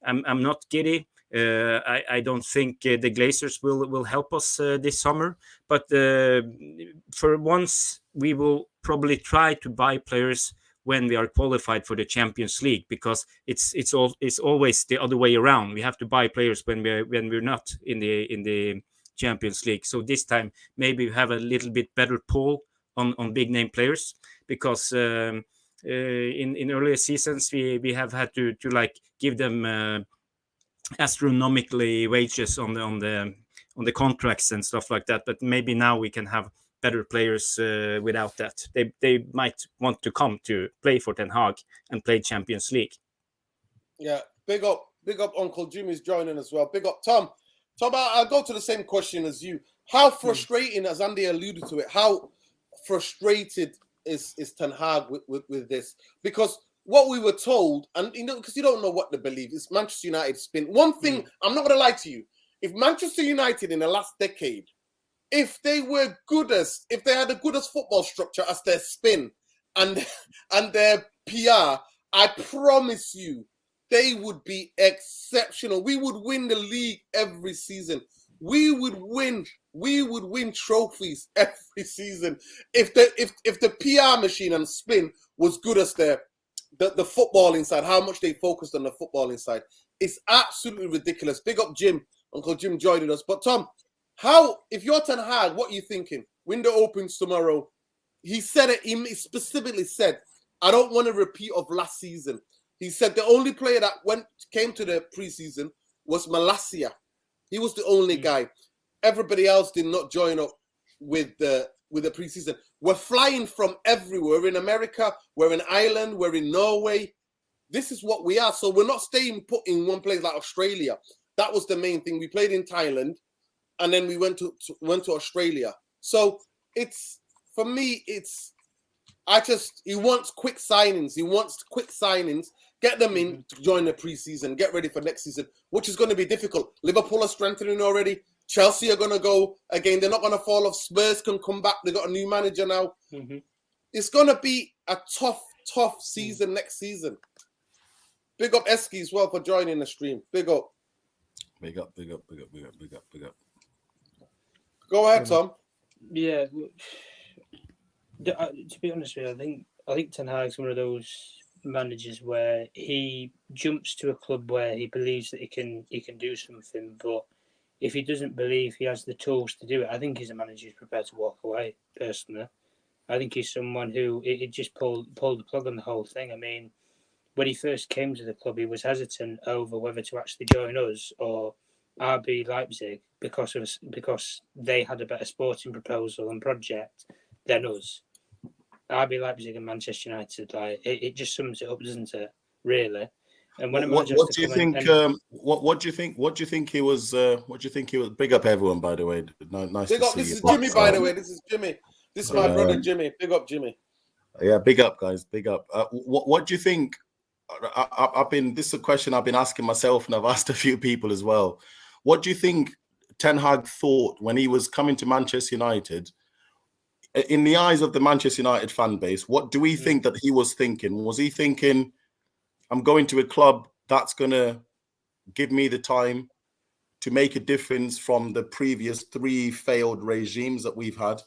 I'm not giddy. I don't think the Glazers will help us this summer. But for once, we will probably try to buy players when we are qualified for the Champions League, because it's always the other way around. We have to buy players when we're not in the Champions League. So this time maybe we have a little bit better pull on big name players, because in earlier seasons we have had to like give them astronomically wages on the contracts and stuff like that. But maybe now we can have better players without that. They might want to come to play for Ten Hag and play Champions League. Yeah, big up Uncle Jimmy's joining as well. Big up Tom. Tom, I'll go to the same question as you. How frustrating, as Andy alluded to it, how frustrated is Ten Hag with this, because what we were told, and because you don't know what to believe, is Manchester United spin. One thing, I'm not going to lie to you, if Manchester United in the last decade, if they had the goodest football structure as their spin and their PR, I promise you, they would be exceptional. We would win the league every season. We would win trophies every season if the PR machine and spin was good as the football inside, how much they focused on the football inside. It's absolutely ridiculous. Big up Jim, Uncle Jim joining us. But Tom, if you're Ten Hag, what are you thinking? Window opens tomorrow. He said it, he specifically said, I don't want a repeat of last season. He said the only player that came to the preseason was Malacia. He was the only guy. Everybody else did not join up with the preseason. We're flying from everywhere. We're in America, we're in Ireland, we're in Norway. This is what we are. So we're not staying put in one place like Australia. That was the main thing. We played in Thailand, and then we went to Australia. So for me, he wants quick signings. Get them in to join the preseason. Get ready for next season, which is going to be difficult. Liverpool are strengthening already. Chelsea are going to go again. They're not going to fall off. Spurs can come back. They got a new manager now. It's going to be a tough season next season. Big up Eski as well for joining the stream. Big up. Big up. Go ahead, Tom. Yeah. To be honest with you, I think Ten Hag's one of those managers where he jumps to a club where he believes that he can do something, but if he doesn't believe he has the tools to do it, I think he's a manager who's prepared to walk away. Personally, I think he's someone who it just pulled the plug on the whole thing. I mean, when he first came to the club, he was hesitant over whether to actually join us or RB Leipzig because they had a better sporting proposal and project than us. RB Leipzig and Manchester United, like it just sums it up, doesn't it? Really. And when what do you think? What do you think? What do you think he was? What do you think he was? Big up everyone, by the way. Nice big to up. see This you. is Jimmy, by the way. This is Jimmy. This is my brother Jimmy. Big up, Jimmy. Yeah, big up, guys. Big up. What do you think? This is a question I've been asking myself, and I've asked a few people as well. What do you think Ten Hag thought when he was coming to Manchester United? In the eyes of the Manchester United fan base, what do we think that he was thinking? Was he thinking, I'm going to a club that's going to give me the time to make a difference from the previous 3 failed regimes that we've had,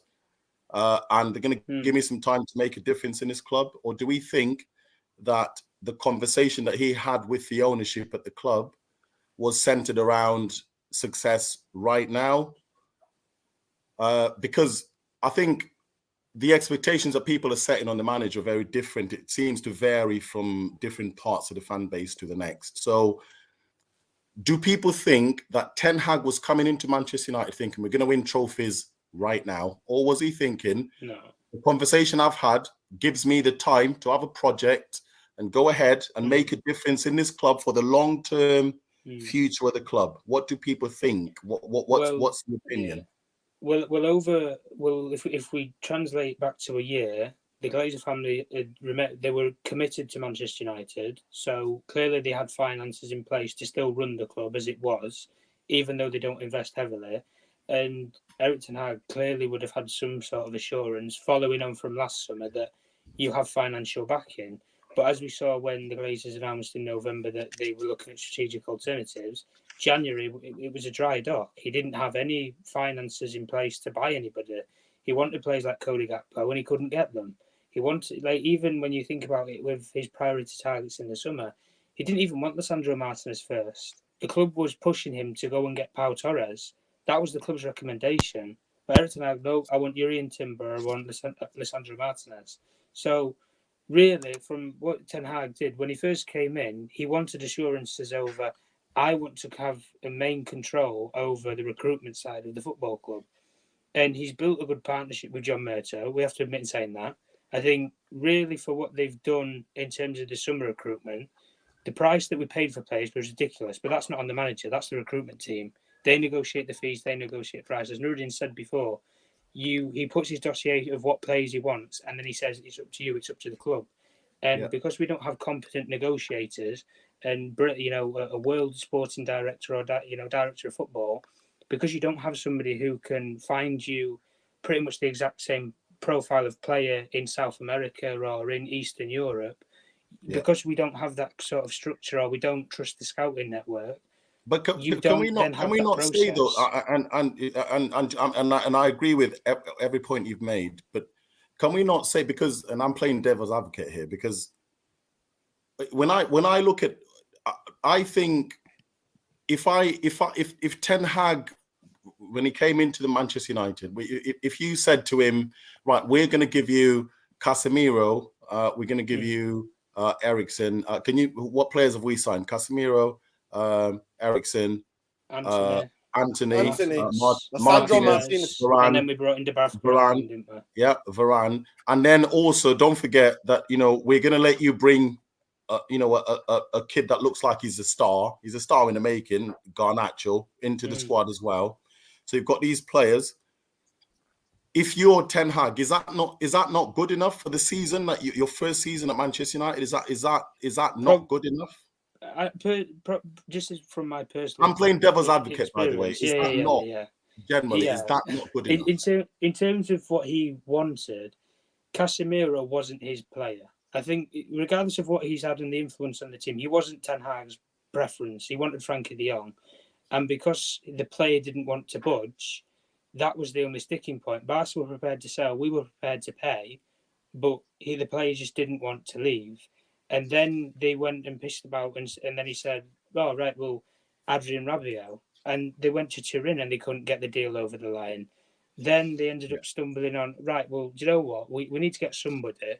and they're going to give me some time to make a difference in this club? Or do we think that the conversation that he had with the ownership at the club was centered around success right now? Because I think the expectations that people are setting on the manager are very different. It seems to vary from different parts of the fan base to the next. So do people think that Ten Hag was coming into Manchester United thinking we're going to win trophies right now? Or was he thinking, no, the conversation I've had gives me the time to have a project and go ahead and make a difference in this club for the long-term future of the club? What do people think? What's the opinion? Yeah. Well, if we translate back to a year, the Glazer family they were committed to Manchester United, so clearly they had finances in place to still run the club as it was, even though they don't invest heavily. And Erik ten Hag clearly would have had some sort of assurance following on from last summer that you have financial backing. But as we saw when the Glazers announced in November that they were looking at strategic alternatives, January, it was a dry dock. He didn't have any finances in place to buy anybody. He wanted players like Cody Gakpo and he couldn't get them. He wanted, even when you think about it with his priority targets in the summer, he didn't even want Lisandro Martinez first. The club was pushing him to go and get Pau Torres. That was the club's recommendation. But Erik ten Hag, no, I want Jurrien Timber, I want Lisandro Martinez. So really, from what Ten Hag did, when he first came in, he wanted assurances over, I want to have a main control over the recruitment side of the football club. And he's built a good partnership with John Murtough. We have to admit in saying that. I think really for what they've done in terms of the summer recruitment, the price that we paid for players was ridiculous, but that's not on the manager. That's the recruitment team. They negotiate the fees. They negotiate prices. Nuruddin said before, he puts his dossier of what players he wants, and then he says it's up to you, it's up to the club. And because we don't have competent negotiators and a world sporting director or director of football, because you don't have somebody who can find you pretty much the exact same profile of player in South America or in Eastern Europe, because we don't have that sort of structure, or we don't trust the scouting network. But can we not say though? And I agree with every point you've made. But can we not say, because, and I'm playing devil's advocate here, because when I look at, I think if Ten Hag, when he came into the Manchester United, if you said to him, right, we're going to give you Casemiro, we're going to give you Eriksen. What players have we signed? Casemiro, Eriksen, Anthony, Martinez, Varane, and then we brought in Varane, didn't we? Yeah, Varane, and then also don't forget that we're going to let you bring a kid that looks like he's a star. He's a star in the making, Garnacho, into the squad as well. So you've got these players. If you're Ten Hag, is that not good enough for the season? That your first season at Manchester United, is that not good enough? Just from my personal, I'm playing devil's advocate, by the way. Generally, is that not good enough? In terms of what he wanted, Casemiro wasn't his player. I think, regardless of what he's had and the influence on the team, he wasn't Ten Hag's preference. He wanted Frankie de Jong. And because the player didn't want to budge, that was the only sticking point. Barca were prepared to sell, we were prepared to pay, but the player just didn't want to leave. And then they went and pissed about, and then he said, "Oh, right, well, Adrian Rabiot." And they went to Turin and they couldn't get the deal over the line. Then they ended up stumbling on, right, well, do you know what? We need to get somebody.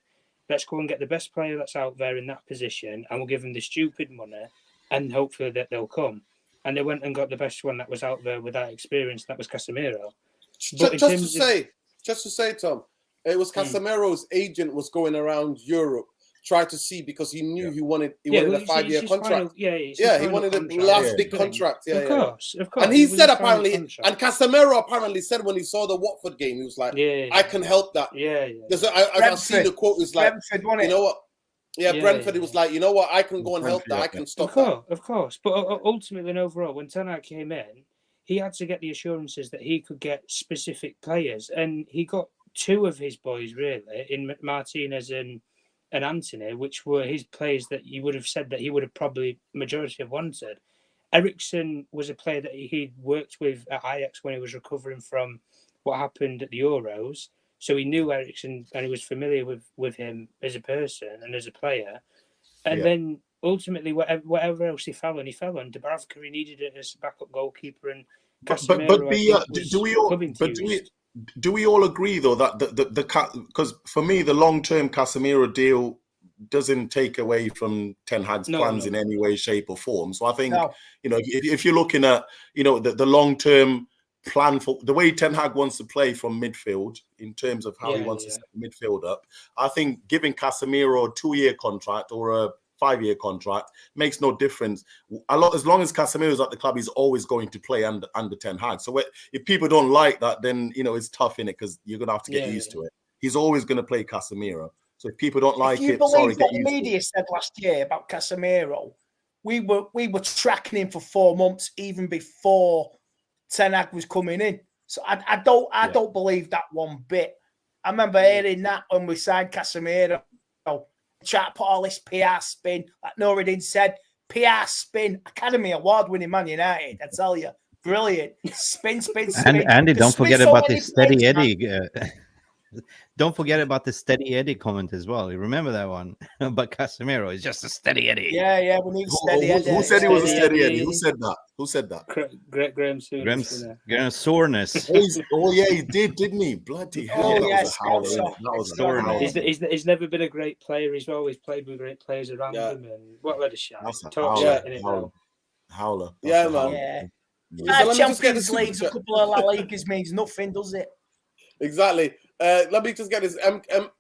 Let's go and get the best player that's out there in that position, and we'll give them the stupid money, and hopefully that they'll come. And they went and got the best one that was out there with that experience. That was Casemiro. Just to say, Tom, it was Casemiro's agent was going around Europe, trying to see, because he knew he wanted a 5-year contract. He wanted a last big contract. Of course. And he said apparently, and Casemiro apparently said when he saw the Watford game, he was like, "I can help that." I've seen the quote. It was like, you know what? Brentford. It was like, you know what? I can go and help that. I can stop that. Of course. But ultimately and overall, when Ten Hag came in, he had to get the assurances that he could get specific players, and he got two of his boys really in Martinez and Anthony, which were his players that you would have said that he would have probably majority have wanted. Eriksen was a player that he worked with at Ajax when he was recovering from what happened at the Euros. So he knew Eriksen and he was familiar with him as a person and as a player. And then ultimately, whatever else he fell on, Debunking, he needed it as a backup goalkeeper. And do we all agree though that because for me the long-term Casemiro deal doesn't take away from Ten Hag's plans in any way, shape, or form? So I think if you're looking at the long-term plan for the way Ten Hag wants to play from midfield in terms of how he wants to set the midfield up, I think giving Casemiro a 2-year contract or a 5-year contract makes no difference. As long as Casemiro's at the club, he's always going to play under Ten Hag. So if people don't like that, then it's tough in it, because you're gonna have to get used to it. He's always going to play Casemiro. So if people don't like it, sorry, what the media said last year about Casemiro, we were tracking him for 4 months even before Ten Hag was coming in. So I don't believe that one bit. I remember hearing that when we signed Casemiro. Try to put all this PR spin, like Noureddin said, PR spin, Academy Award-winning Man United. I tell you, brilliant. Spin. And Andy, don't forget about the steady Eddie. Don't forget about the steady Eddie comment as well. You remember that one? But Casemiro is just a steady Eddie. Yeah, we need steady Eddie. Who said he was a steady Eddie? Who said that? Graham Soreness. He did, didn't he? Bloody hell. That was a howler. He's never been a great player. He's always played with great players around him. And what a shot. That's a howler. Yeah, man. Champions Leagues, a couple of La Ligas means nothing, does it? Exactly. Let me just get this.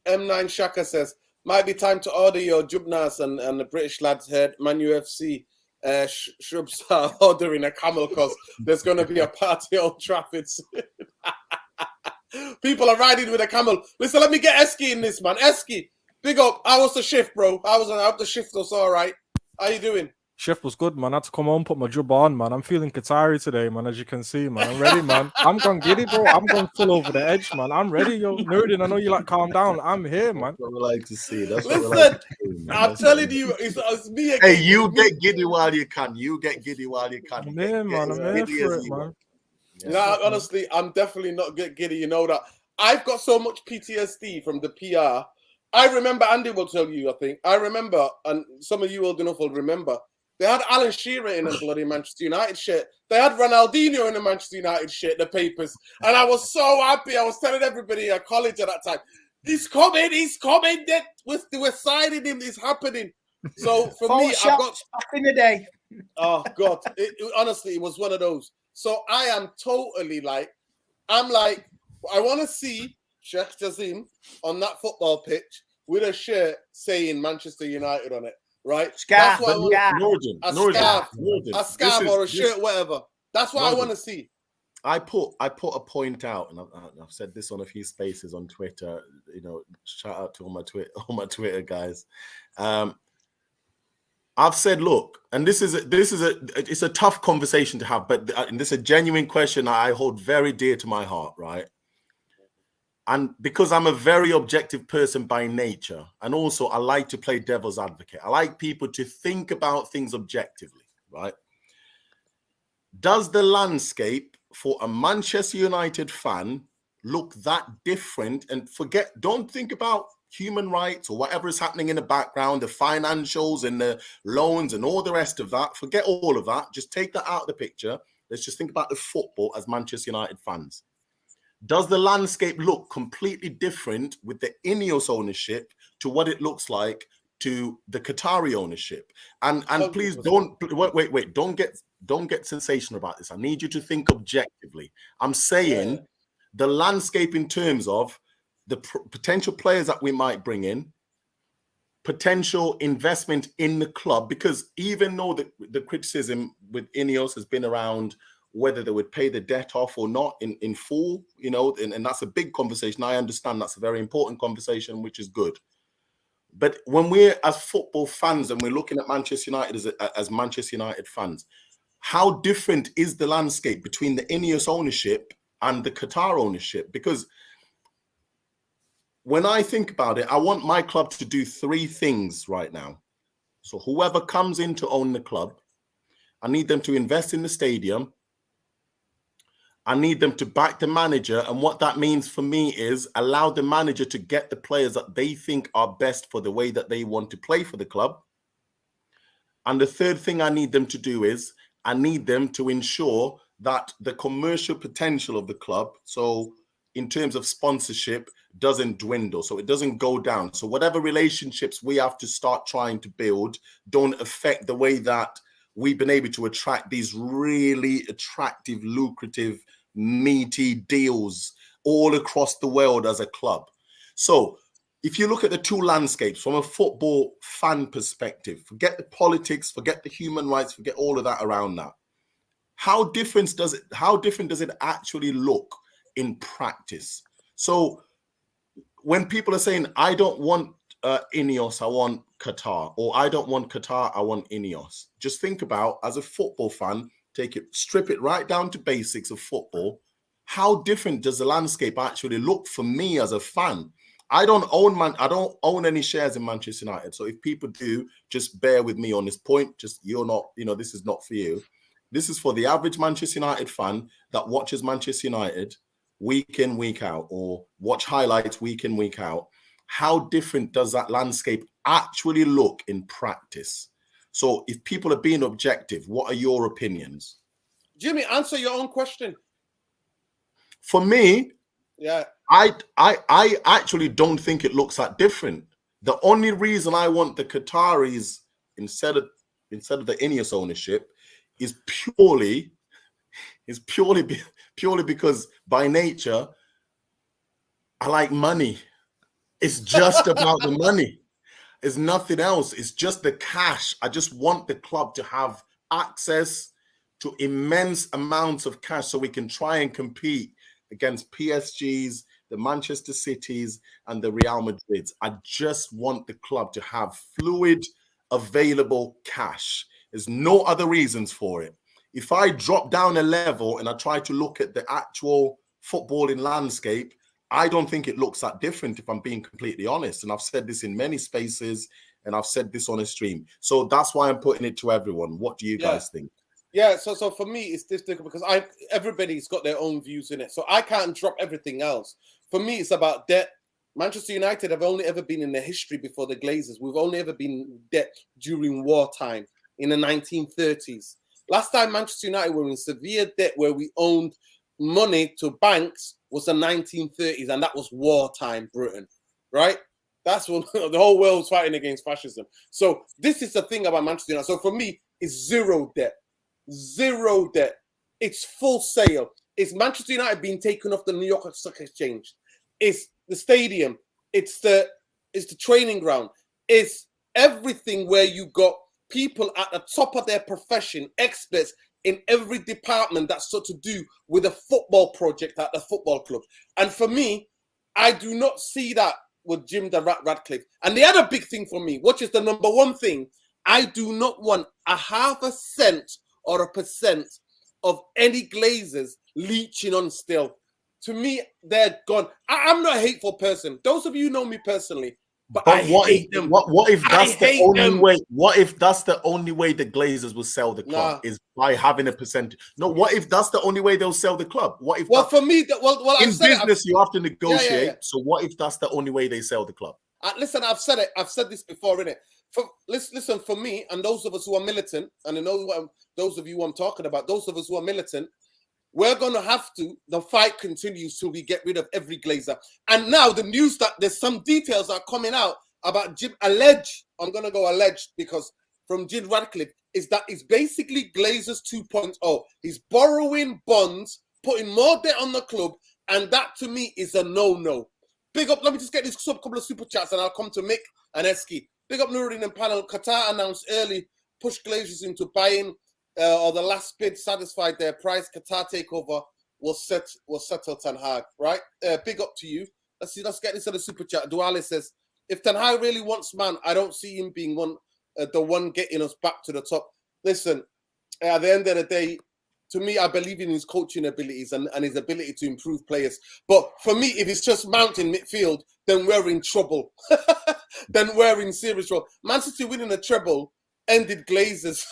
M9 Shaka says, might be time to order your Jubnas and the British lads heard Man UFC shrubs are ordering a camel because there's going to be a party at Old Trafford soon. People are riding with a camel. Listen, let me get Eski in this, man. Eski, big up. How was the shift, bro? I was out the shift. Was all right. How you doing? Shift was good, man. I had to come home, put my jubba on, man. I'm feeling Qatari today, man. As you can see, man. I'm ready, man. I'm going to get it, bro. I'm going full over the edge, man. I'm ready, yo. Nerdin, I know you like calm down. I'm here, man. That's what we like to see. That's what Listen, we like to see, man. I'm That's telling what you, it's me again. Hey, you It's me. get giddy while you can. You get giddy while you can. I'm here, man. I'm here Giddy for as it, you man. want. Yeah. No, honestly, I'm definitely not giddy. You know that. I've got so much PTSD from the PR. I remember, Andy will tell you, I think. I remember, and some of you old enough will remember, they had Alan Shearer in a bloody Manchester United shirt. They had Ronaldinho in a Manchester United shirt, the papers. And I was so happy. I was telling everybody at college at that time, he's coming. We're signing him. It's happening. So for me, I got... back in the day. Oh, God. Honestly, it was one of those. So I am totally like, I'm like, I want to see Sheikh Jassim on that football pitch with a shirt saying Manchester United on it, right? Scarf, That's what I want. Nordin, A scarf or a shirt, whatever. That's what I want to see. I put a point out, and I've said this on a few spaces on Twitter. You know, shout out to all my Twitter guys. I've said, look, and it's a tough conversation to have, but this is a genuine question I hold very dear to my heart, right? And because I'm a very objective person by nature, and also I like to play devil's advocate. I like people to think about things objectively, right? Does the landscape for a Manchester United fan look that different? And don't think about human rights or whatever is happening in the background, the financials and the loans and all the rest of that. Forget all of that. Just take that out of the picture. Let's just think about the football as Manchester United fans. Does the landscape look completely different with the InEOS ownership to what it looks like to the Qatari ownership? And please don't wait. Don't get sensational about this. I need you to think objectively. I'm saying the landscape in terms of the potential players that we might bring in, potential investment in the club, because even though the criticism with InEOS has been around whether they would pay the debt off or not in full, you know, and that's a big conversation. I understand that's a very important conversation, which is good. But when we're as football fans and we're looking at Manchester United as Manchester United fans, how different is the landscape between the InEOS ownership and the Qatar ownership? Because when I think about it, I want my club to do three things right now. So whoever comes in to own the club, I need them to invest in the stadium. I need them to back the manager. And what that means for me is allow the manager to get the players that they think are best for the way that they want to play for the club. And the third thing I need them to do is I need them to ensure that the commercial potential of the club, so in terms of sponsorship, doesn't dwindle, so it doesn't go down. So whatever relationships we have to start trying to build don't affect the way that we've been able to attract these really attractive, lucrative, meaty deals all across the world as a club. So if you look at the two landscapes from a football fan perspective, forget the politics, forget the human rights, forget all of that around that. How different does it actually look in practice? So when people are saying, I don't want InEOS, I want Qatar, or I don't want Qatar, I want InEOS. Just think about, as a football fan, strip it right down to basics of football. How different does the landscape actually look for me as a fan? I don't own any shares in Manchester United. So if people do, just bear with me on this point. Just, you're not, this is not for you. This is for the average Manchester United fan that watches Manchester United week in, week out, or watch highlights week in, week out. How different does that landscape actually look in practice? So if people are being objective, what are your opinions? Jimmy, answer your own question. For me, yeah, I actually don't think it looks that different. The only reason I want the Qataris instead of the InEOS ownership is purely because by nature I like money. It's just about the money. It's nothing else. It's just the cash. I just want the club to have access to immense amounts of cash so we can try and compete against PSGs, the Manchester Cities, and the Real Madrids. I just want the club to have fluid, available cash. There's no other reasons for it. If I drop down a level and I try to look at the actual footballing landscape, I don't think it looks that different, if I'm being completely honest. And I've said this in many spaces, and I've said this on a stream. So that's why I'm putting it to everyone. What do you guys think? Yeah, so for me, it's difficult because everybody's got their own views in it. So I can't drop everything else. For me, it's about debt. Manchester United have only ever been in the history before the Glazers. We've only ever been in debt during wartime in the 1930s. Last time Manchester United were in severe debt where we owned money to banks was the 1930s, and that was wartime Britain, right? That's when the whole world was fighting against fascism. So this is the thing about Manchester United. So for me, it's zero debt. Zero debt. It's full sale. It's Manchester United being taken off the New York Stock Exchange. It's the stadium. It's the training ground. It's everything where you got people at the top of their profession, experts in every department that's got to do with a football project at the football club. And for me, I do not see that with Jim the Ratcliffe. And the other big thing for me, which is the number one thing, I do not want a half a cent or a percent of any Glazers leeching on still. To me, they're gone. I'm not a hateful person. Those of you who know me personally, but what if that's the only way? What if that's the only way the Glazers will sell the club is by having a percentage? No, what if that's the only way they'll sell the club? What if? Well, for me, in business you have to negotiate. Yeah. So what if that's the only way they sell the club? Listen, I've said it. I've said this before, innit? Listen, for me and those of us who are militant, and I know those of you who I'm talking about, those of us who are militant, we're going to have to, the fight continues till we get rid of every Glazer. And now the news that there's some details are coming out about Jim, I'm going to go alleged because from Jim Ratcliffe, is that it's basically Glazers 2.0. He's borrowing bonds, putting more debt on the club, and that to me is a no-no. Big up, let me just get this couple of super chats and I'll come to Mick and Eski. Big up Nuruddin and panel. Qatar announced early push Glazers into buying or the last bid satisfied their price. Qatar takeover will settle Ten Hag, right? Big up to you. Let's get this on the super chat. Duale says, if Ten Hag really wants man, I don't see him being the one getting us back to the top. Listen, at the end of the day, to me, I believe in his coaching abilities and his ability to improve players. But for me, if it's just mounting midfield, then we're in trouble. Then we're in serious trouble. Man City winning a treble ended Glazers.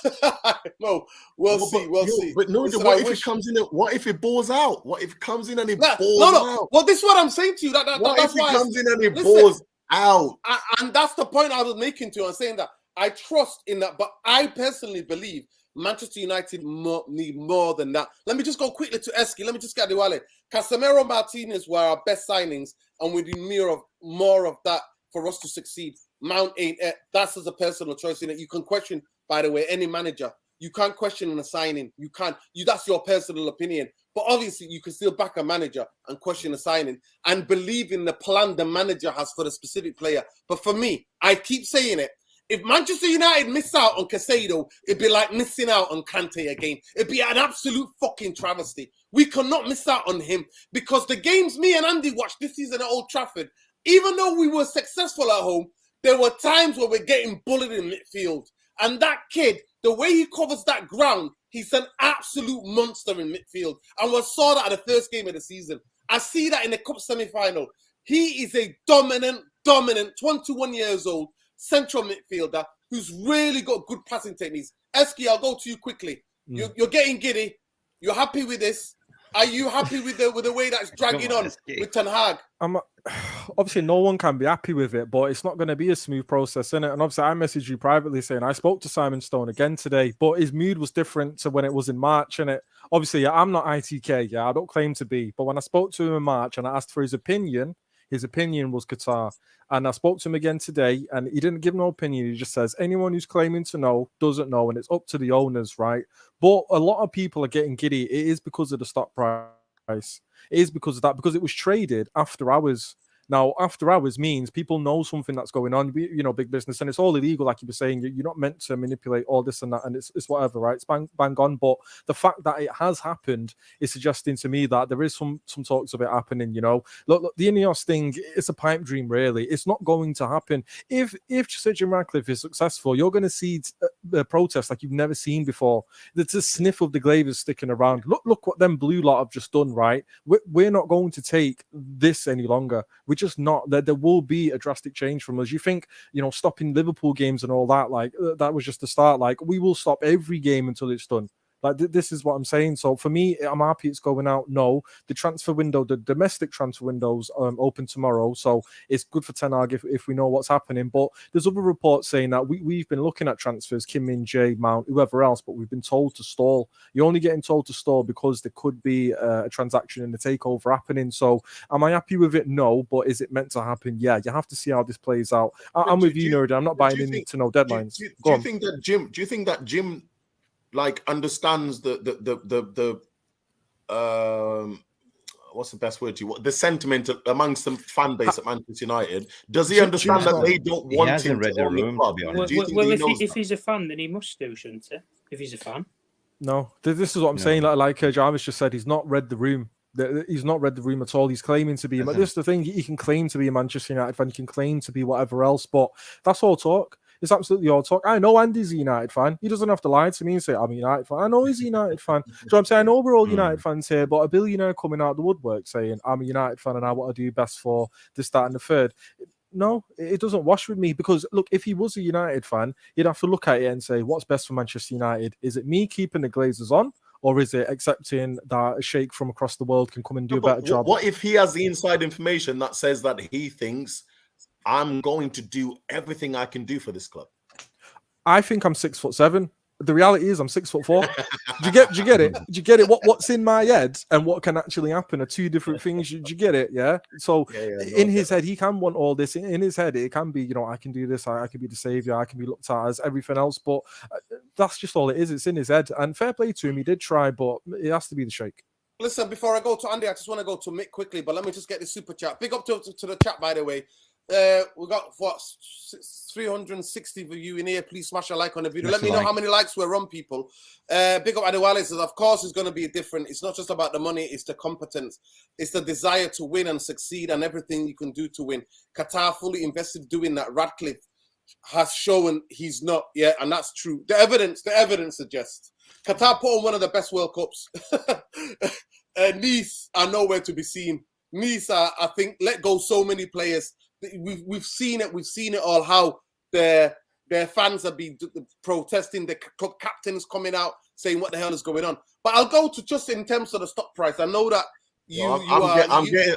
No, we'll see. But no, what if it comes in? What if it balls out? What if it comes in and it balls out? Well, this is what I'm saying to you. What if it comes in and it balls out? And that's the point I was making to you. I'm saying that I trust in that, but I personally believe Manchester United need more than that. Let me just go quickly to Eski. Let me just get the wallet. Casemiro, Martinez were our best signings, and we need more of that for us to succeed. Mount ain't it. That's as a personal choice in it. You can question, by the way, any manager. You can't question in a signing. You can't. That's your personal opinion. But obviously, you can still back a manager and question a signing and believe in the plan the manager has for the specific player. But for me, I keep saying it. If Manchester United miss out on Casado, it'd be like missing out on Kante again. It'd be an absolute fucking travesty. We cannot miss out on him because the games me and Andy watched this season at Old Trafford, even though we were successful at home, there were times where we're getting bullied in midfield. And that kid, the way he covers that ground, he's an absolute monster in midfield. And we saw that at the first game of the season. I see that in the Cup semi-final. He is a dominant, 21 years old, central midfielder who's really got good passing techniques. Eski, I'll go to you quickly. You're getting giddy. You're happy with this? Are you happy with the way that's dragging on with Ten Hag? Obviously, no one can be happy with it, but it's not going to be a smooth process, innit? And obviously, I messaged you privately saying I spoke to Simon Stone again today, but his mood was different to when it was in March, innit? Obviously, I'm not ITK, I don't claim to be, but when I spoke to him in March and I asked for his opinion was Qatar. And I spoke to him again today, and he didn't give no opinion. He just says anyone who's claiming to know doesn't know, and it's up to the owners, right? But a lot of people are getting giddy. It is because of the stock price. It is because of that, because it was traded after hours. Now, after hours means people know something that's going on, you know, big business, and it's all illegal, like you were saying. You're not meant to manipulate all this and that, and it's whatever, right? It's bang on. But the fact that it has happened is suggesting to me that there is some talks of it happening. You know, look, the InEOS thing, it's a pipe dream, really. It's not going to happen. If Sir Jim Ratcliffe is successful, you're going to see the protests like you've never seen before. There's a sniff of the Glazers sticking around. Look what them blue lot have just done, right? We're not going to take this any longer. We're just not. There will be a drastic change from us. You think, you know, stopping Liverpool games and all that, like that was just the start. Like, we will stop every game until it's done. Like, this is what I'm saying. So for me, I'm happy it's going out. No, the transfer window, the domestic transfer windows open tomorrow. So it's good for Ten Hag if we know what's happening. But there's other reports saying that we've been looking at transfers, Kim Min Jae, Mount, whoever else, but we've been told to stall. You're only getting told to stall because there could be a transaction in the takeover happening. So am I happy with it? No. But is it meant to happen? Yeah. You have to see how this plays out. I'm with you, Nerd. I'm not buying into no deadlines. Do you think that Jim like understands the what's the best word the sentiment amongst the fan base at Manchester United? Does he understand that they don't want him to own the club? Well, if he's a fan, then he must do, shouldn't he? If he's a fan. No, this is what I'm saying. Like Jarvis just said, he's not read the room. He's not read the room at all. He's claiming to be. But this is the thing. He can claim to be a Manchester United fan. He can claim to be whatever else. But that's all talk. It's absolutely all talk. I know Andy's a United fan. He doesn't have to lie to me and say, I'm a United fan. I know he's a United fan. So I'm saying, I know we're all United fans here, but a billionaire coming out of the woodwork saying, I'm a United fan and I want to do best for this, that, and the third. No, it doesn't wash with me because, look, if he was a United fan, you'd have to look at it and say, what's best for Manchester United? Is it me keeping the Glazers on? Or is it accepting that a sheikh from across the world can come and do a better job? What if he has the inside information that says that he thinks I'm going to do everything I can do for this club? I think I'm 6'7". The reality is I'm 6'4". Do you get it? Do you get it? What's in my head and what can actually happen are two different things. Do you get it? Yeah. So in his head, he can want all this. In his head, it can be, you know, I can do this. I can be the savior. I can be looked at as everything else. But that's just all it is. It's in his head. And fair play to him. He did try, but it has to be the sheikh. Listen, before I go to Andy, I just want to go to Mick quickly, but let me just get the super chat. Big up to the chat, by the way. We got 360 of you in here. Please smash a like on the video. Let me know how many likes we're on, people. Big up Adewale says, of course it's going to be different. It's not just about the money, it's the competence. It's the desire to win and succeed and everything you can do to win. Qatar fully invested doing that. Ratcliffe has shown he's not yet, and that's true. The evidence suggests. Qatar put on one of the best World Cups. Nice are nowhere to be seen. Nice, I think, let go so many players. We've seen it. We've seen it all. How their fans have been protesting. The club captains coming out saying what the hell is going on. But I'll go to just in terms of the stock price. I know that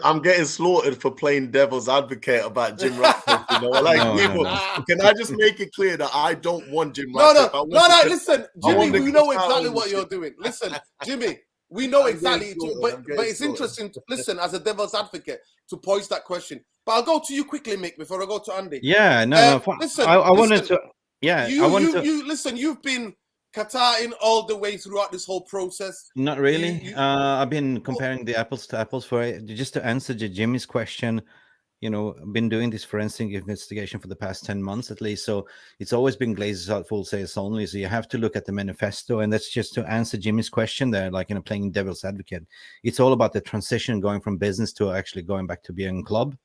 I'm getting slaughtered for playing devil's advocate about Jim Ratcliffe. You know, can I just make it clear that I don't want Jim Ratcliffe? No. Listen, Jimmy, we know exactly what you're doing. Listen, Jimmy. We know exactly, but it's interesting to listen as a devil's advocate to pose that question. But I'll go to you quickly, Mick, before I go to Andy. Yeah, no. Listen, I wanted to. Yeah, you listen. You've been Qatar in all the way throughout this whole process. Not really. I've been comparing the apples to apples just to answer Jimmy's question. You know, been doing this forensic investigation for the past 10 months at least. So it's always been Glazers out full sales only. So you have to look at the manifesto. And that's just to answer Jimmy's question there, like, you know, playing devil's advocate. It's all about the transition going from business to actually going back to being a club.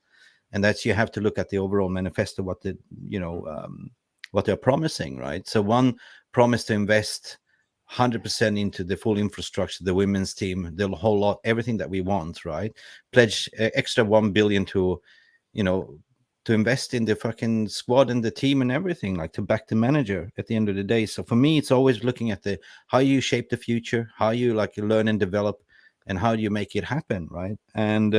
And that's, you have to look at the overall manifesto, what they're promising, right? So one promise to invest 100% into the full infrastructure, the women's team, the whole lot, everything that we want, right? Pledge extra 1 billion to invest in the fucking squad and the team and everything, like to back the manager at the end of the day. So for me, it's always looking at how you shape the future, how you learn and develop, and how do you make it happen, right? And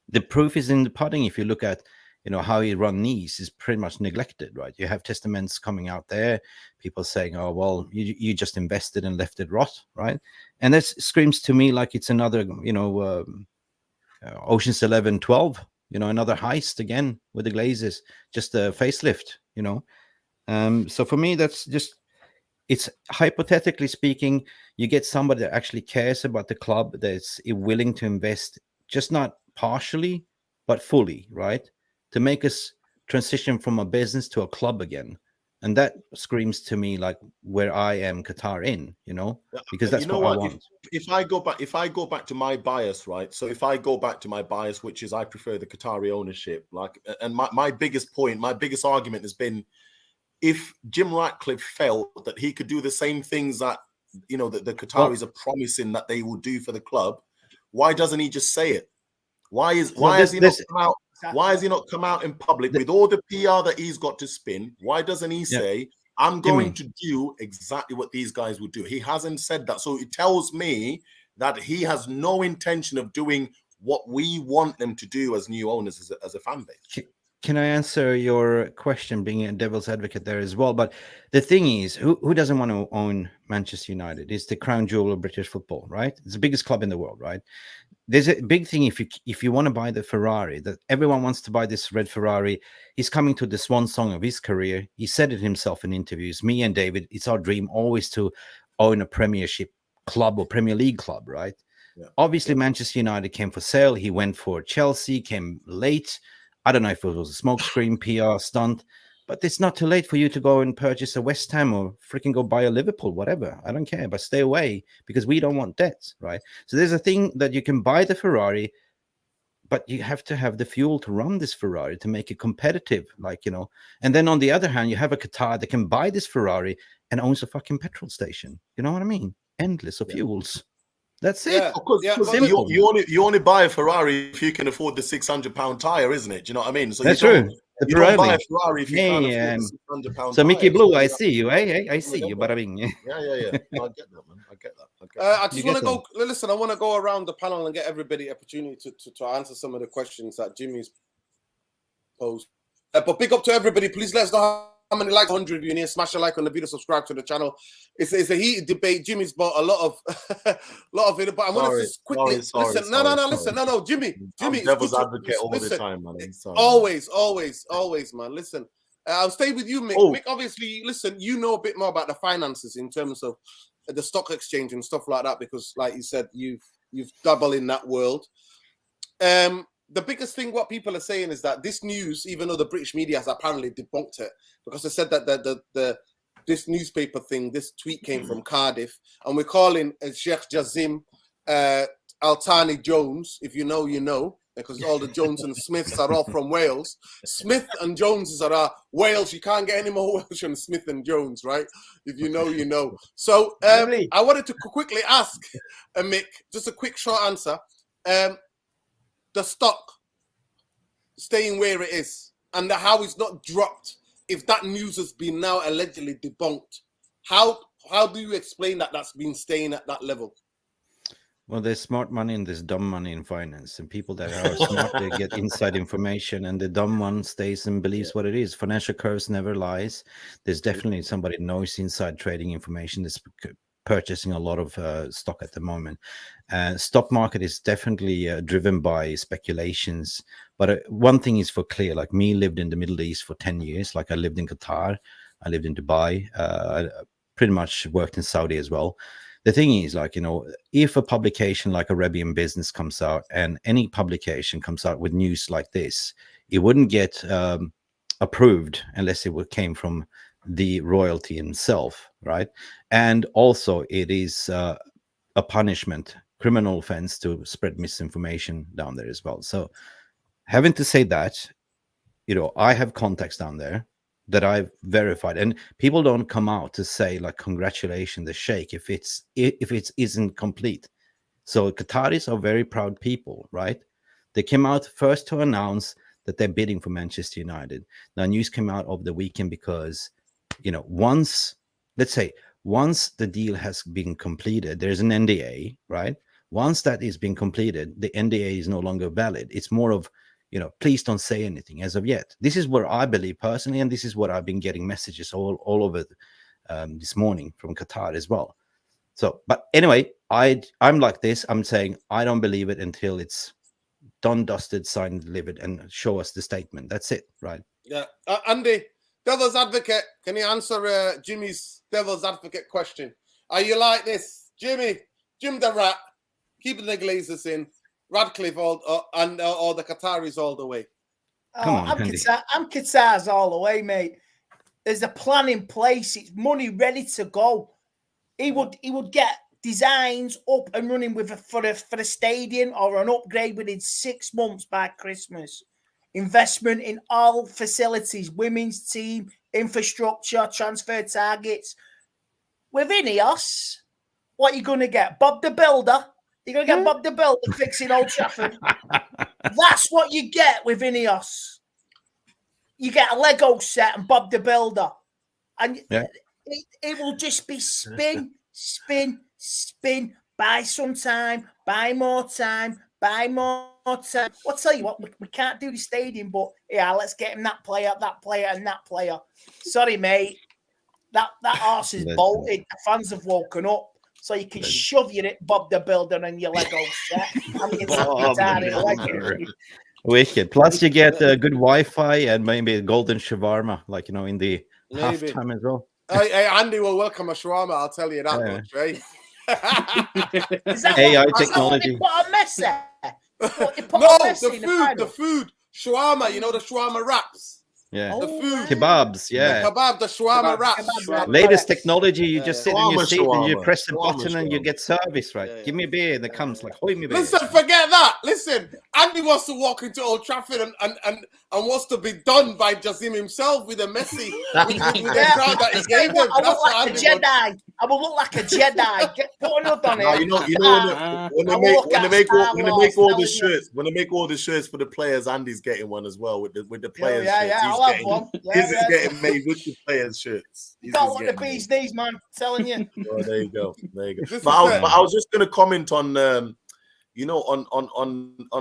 the proof is in the pudding. If you look at, you know, how he run Nice is pretty much neglected, right? You have testaments coming out there, people saying, oh, well, you just invested and left it rot, right? And that screams to me like it's another, you know, Ocean's 11, 12, you know, another heist again with the Glazers, just a facelift, you know. So for me, that's just, it's hypothetically speaking, you get somebody that actually cares about the club, that's willing to invest, just not partially, but fully, right? To make us transition from a business to a club again. And that screams to me like where I am Qatar in, because that's what I want. If I go back to my bias, right? So if I go back to my bias, which is I prefer the Qatari ownership, and my biggest point, my biggest argument has been, if Jim Ratcliffe felt that he could do the same things that that the Qataris are promising that they will do for the club, why doesn't he just say it? Why has he not come out? Why has he not come out in public with all the PR that he's got to spin? Why doesn't he say, I'm going to do exactly what these guys would do? He hasn't said that. So it tells me that he has no intention of doing what we want them to do as new owners, as a fan base. Can I answer your question, being a devil's advocate there as well? But the thing is, who doesn't want to own Manchester United? It's the crown jewel of British football, right? It's the biggest club in the world, right? There's a big thing if you want to buy the Ferrari, that everyone wants to buy this red Ferrari. He's coming to the swan song of his career. He said it himself in interviews. Me and David, it's our dream always to own a Premiership club or Premier League club, right? Yeah. Obviously, Manchester United came for sale. He went for Chelsea, came late. I don't know if it was a smokescreen PR stunt, but it's not too late for you to go and purchase a West Ham or freaking go buy a Liverpool, whatever. I don't care, but stay away because we don't want debt, right? So there's a thing that you can buy the Ferrari, but you have to have the fuel to run this Ferrari to make it competitive, And then on the other hand, you have a Qatar that can buy this Ferrari and owns a fucking petrol station. You know what I mean? Endless of fuels. That's it. Yeah, of course. You only buy a Ferrari if you can afford the £600 tire, isn't it? Do you know what I mean? So that's true. You don't buy a Ferrari if you can't afford the £600 so Mickey Blue, I see you. I see you, but I mean, yeah. No, I get that, man. I get that. I just want to go. Listen, I want to go around the panel and get everybody opportunity to answer some of the questions that Jimmy's posed. But big up to everybody. Please let us know how many likes, 100 of you in here. Smash a like on the video, subscribe to the channel. It's a heated debate. Jimmy's bought a lot of it, but I'm going to just quickly listen. No, Jimmy. I'm devil's advocate all the time, man. Always, man. Listen, I'll stay with you, Mick. Mick, obviously, listen, you know a bit more about the finances in terms of the stock exchange and stuff like that, because, like you said, you've dabbled in that world. The biggest thing what people are saying is that this news, even though the British media has apparently debunked it, because they said that this newspaper thing, this tweet came from Cardiff, and we're calling Sheikh Jazim Altani Jones. If you know, you know, because all the Jones and Smiths are all from Wales. Smith and Joneses are Wales. You can't get any more Welsh than Smith and Jones, right? If you know, you know. So I wanted to quickly ask Mick, just a quick short answer. The stock staying where it is and how it's not dropped, if that news has been now allegedly debunked, how do you explain that that's been staying at that level? Well, there's smart money and there's dumb money in finance, and people that are smart, they get inside information, and the dumb one stays and believes what it is. Financial curves never lies. There's definitely somebody knows inside trading information that's purchasing a lot of stock at the moment. Stock market is definitely driven by speculations, but one thing is for clear, like me, lived in the Middle East for 10 years. Like I lived in Qatar, I lived in Dubai, I pretty much worked in Saudi as well. The thing is, like, if a publication like Arabian Business comes out, and any publication comes out with news like this, it wouldn't get approved unless it came from the royalty himself, right? And also it is a punishment, criminal offense to spread misinformation down there as well. So having to say that, I have contacts down there that I've verified, and people don't come out to say like, congratulations, the Sheikh, if it isn't complete. So Qataris are very proud people, right? They came out first to announce that they're bidding for Manchester United. Now news came out over the weekend because once the deal has been completed, there's an NDA, right? Once that is being completed, the NDA is no longer valid. It's more of, please don't say anything as of yet. This is what I believe personally, and this is what I've been getting messages all over this morning from Qatar as well. So, but anyway, I'm like this. I'm saying I don't believe it until it's done, dusted, signed, delivered, and show us the statement. That's it, right? Yeah, Andy. Devil's advocate, can you answer Jimmy's devil's advocate question? Are you like this? Jim the Rat, keeping the Glazers in. Ratcliffe or the Qataris all the way? Come on, I'm Andy. Qatar's all the way, mate. There's a plan in place. It's money ready to go. He would get designs up and running for a stadium or an upgrade within 6 months by Christmas. Investment in all facilities, women's team, infrastructure, transfer targets. With InEOS, what are you going to get? Bob the Builder? You're going to get Bob the Builder fixing Old Trafford? That's what you get with InEOS. You get a Lego set and Bob the Builder. And it will just be spin, spin, spin. Buy some time, buy more time, buy more time. I'll tell you what, we can't do the stadium, but yeah, let's get him that player, and that player. Sorry, mate. That horse is bolted. The fans have woken up. So you can shove your Bob the Builder and your Lego set. Wicked. Plus, you get good Wi-Fi and maybe a golden shawarma, like, in the halftime as well. Hey, Andy will welcome a shawarma, I'll tell you that much, right? Is that AI what, technology. Is that what they put on Messi? The food. Shawarma, the shawarma wraps. Yeah. The food. Kebabs, yeah. The kebab, the shawarma wraps. Latest technology, you just sit in your seat and you press the Shawarma, button and you get service, right? Give me a beer and it comes like, hoy me beer. Listen, forget that. Listen, Andy wants to walk into Old Trafford and wants to be done by Jazim himself with a Messi. with the crowd that he gave him. I look like a Jedi. I will look like a Jedi. Put a hood on it. When they make all the shirts for the players, Andy's getting one as well with the players. I'll have one. His is getting made with the players' shirts. You can't want the bee's knees, man. I'm telling you. Oh, there you go. But I was just going to comment on, on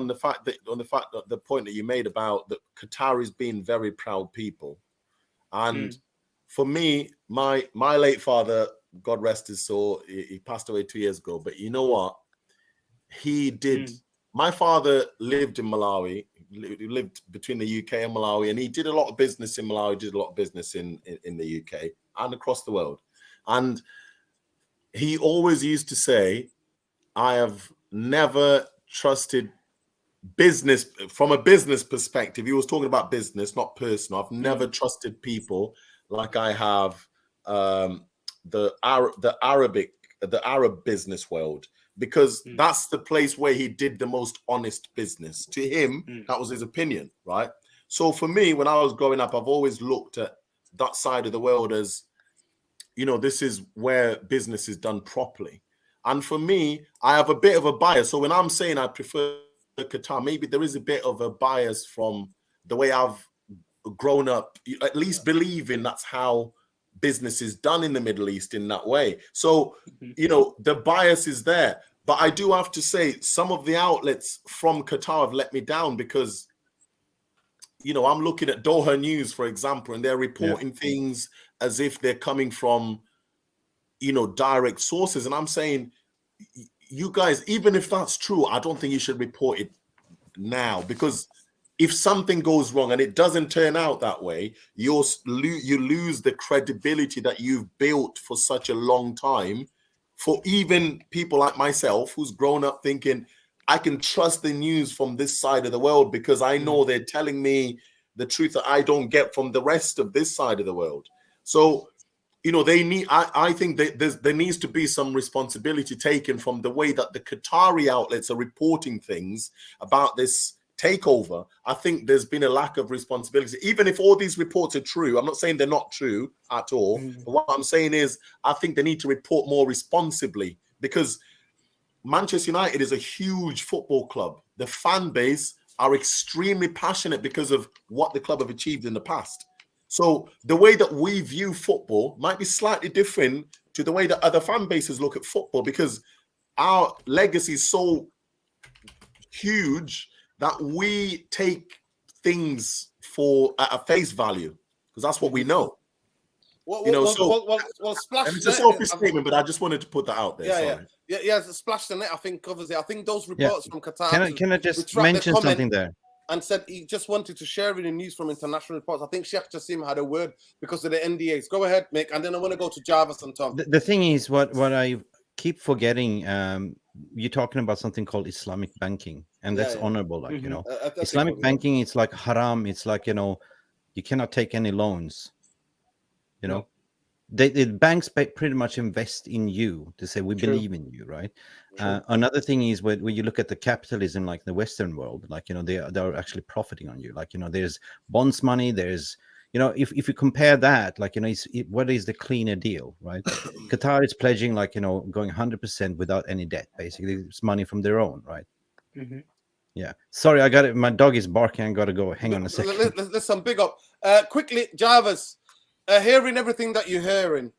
the fact that the point that you made about the Qataris being very proud people, and for me, my late father, God rest his soul, he passed away 2 years ago. But you know what? He did. My father lived in Malawi. He lived between the UK and Malawi, and he did a lot of business in Malawi, did a lot of business in the UK and across the world. And he always used to say, I have never trusted business from a business perspective. He was talking about business, not personal. I've never trusted people like I have the Arab business world, because that's the place where he did the most honest business. To him, that was his opinion, right? So for me, when I was growing up, I've always looked at that side of the world as, this is where business is done properly. And for me, I have a bit of a bias. So when I'm saying I prefer Qatar, maybe there is a bit of a bias from the way I've grown up, at least believing that's how business is done in the Middle East in that way. So, the bias is there. But I do have to say, some of the outlets from Qatar have let me down because, I'm looking at Doha News, for example, and they're reporting things as if they're coming from, direct sources. And I'm saying, you guys, even if that's true, I don't think you should report it now, because if something goes wrong and it doesn't turn out that way, you lose the credibility that you've built for such a long time. For even people like myself, who's grown up thinking, I can trust the news from this side of the world because I know they're telling me the truth that I don't get from the rest of this side of the world. So, I think that there needs to be some responsibility taken from the way that the Qatari outlets are reporting things about this takeover. I think there's been a lack of responsibility. Even if all these reports are true, I'm not saying they're not true at all. But what I'm saying is, I think they need to report more responsibly, because Manchester United is a huge football club. The fan base are extremely passionate because of what the club have achieved in the past. So the way that we view football might be slightly different to the way that other fan bases look at football, because our legacy is so huge that we take things at a face value, because that's what we know. Splash. It's a selfish statement, but I just wanted to put that out there. Yeah. Splash the Net, I think, covers it. I think those reports from Qatar. Can I just mention something there? And said he just wanted to share the news from international reports. I think Sheikh Jassim had a word because of the NDAs. Go ahead, Mick, and then I want to go to Jarvis and Tom. The thing is, what I keep forgetting, you're talking about something called Islamic banking, and that's honorable. Like you know, That's Islamic it, banking, it's like haram. It's like, you know, you cannot take any loans. You know, the banks pretty much invest in you to say we believe in you, right? Another thing is when you look at the capitalism, like the Western world, like, you know, they're actually profiting on you. Like, you know, there's bonds money, there's, you know, if you compare that, like, you know, what is the cleaner deal, right? Qatar is pledging, like, you know, going 100% without any debt. Basically, it's money from their own, right? Yeah. Sorry, I got it. My dog is barking. I got to go. Hang on a second. Listen, big up. Quickly, Jarvis, hearing everything that you're hearing,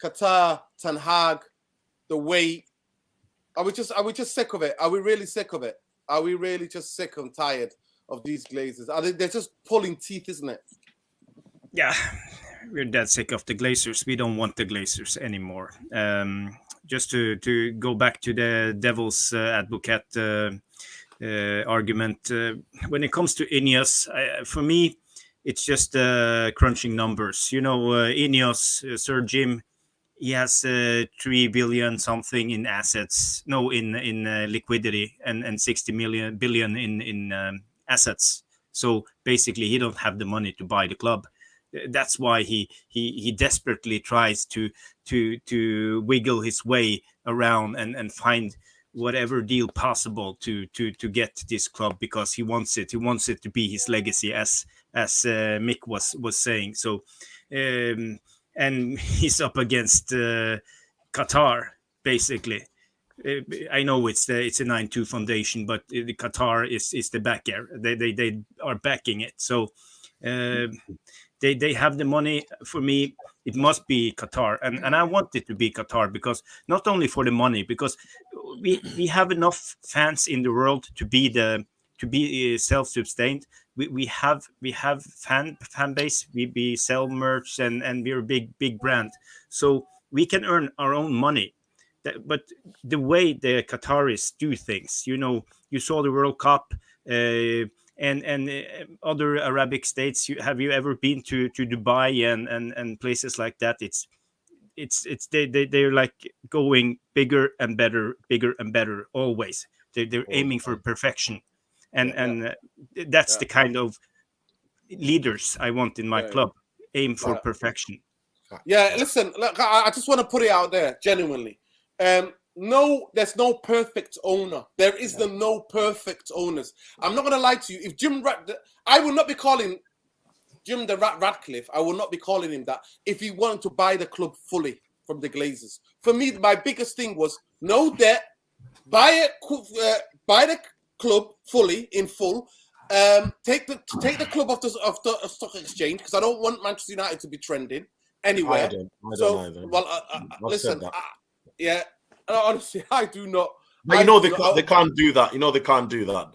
Qatar, Ten Hag, the weight. Are we just sick of it? Are we really sick of it? Are we really just sick and tired of these Glazers? They're just pulling teeth, isn't it? Yeah, we're dead sick of the Glazers. We don't want the Glazers anymore. Just to go back to the devil's advocate argument, when it comes to InEOS, for me, it's just crunching numbers. You know, InEOS, Sir Jim, he has 3 billion something in assets, in liquidity, and 60 billion in assets. So basically, he don't have the money to buy the club. That's why he desperately tries to wiggle his way around and find whatever deal possible to get this club, because he wants it to be his legacy, as Mick was saying. So and he's up against Qatar, basically. I know it's a 9-2 foundation, but the Qatar is the backer. They are backing it. So they have the money. For me, it must be Qatar, and I want it to be Qatar, because not only for the money, because we have enough fans in the world to be self-sustained. We have fan base. We sell merch, and we're a big brand, so we can earn our own money. But the way the Qataris do things, you know, you saw the World Cup. And other Arabic states. Have you ever been to Dubai and places like that? They're like going bigger and better always. They're aiming for perfection, and that's the kind of leaders I want in my club. Aim for perfection. Yeah, listen, look, I just want to put it out there genuinely. No, there's no perfect owner. There is no perfect owners. I'm not going to lie to you. If I will not be calling Jim the Ratcliffe. I will not be calling him that if he wanted to buy the club fully from the Glazers. For me, my biggest thing was no debt. Buy the club fully in full. Take the club off the stock exchange, because I don't want Manchester United to be trending anywhere. I don't either. Well, listen, yeah. Honestly, I do not. But you know they can't do that. You know they can't do that.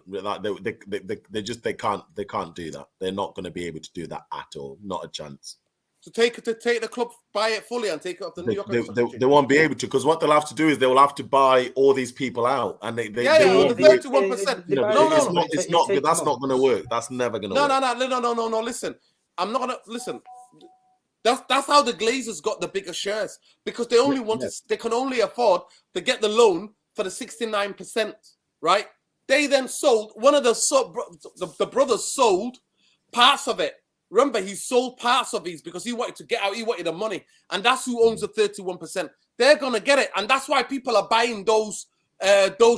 They can't do that. They're not going to be able to do that at all. Not a chance. To take the club, buy it fully, and take it off the New York. They won't be able to, because what they'll have to do is they will have to buy all these people out, and they the 31%. No, it's not. That's not going to work. That's never going to work. No. Listen, I'm not going to listen. That's how the Glazers got the bigger shares, because they only they can only afford to get the loan for the 69%, right? They then sold one of the brothers sold parts of it. Remember, he sold parts of these because he wanted to get out. He wanted the money, and that's who owns the 31%. They're gonna get it, and that's why people are buying those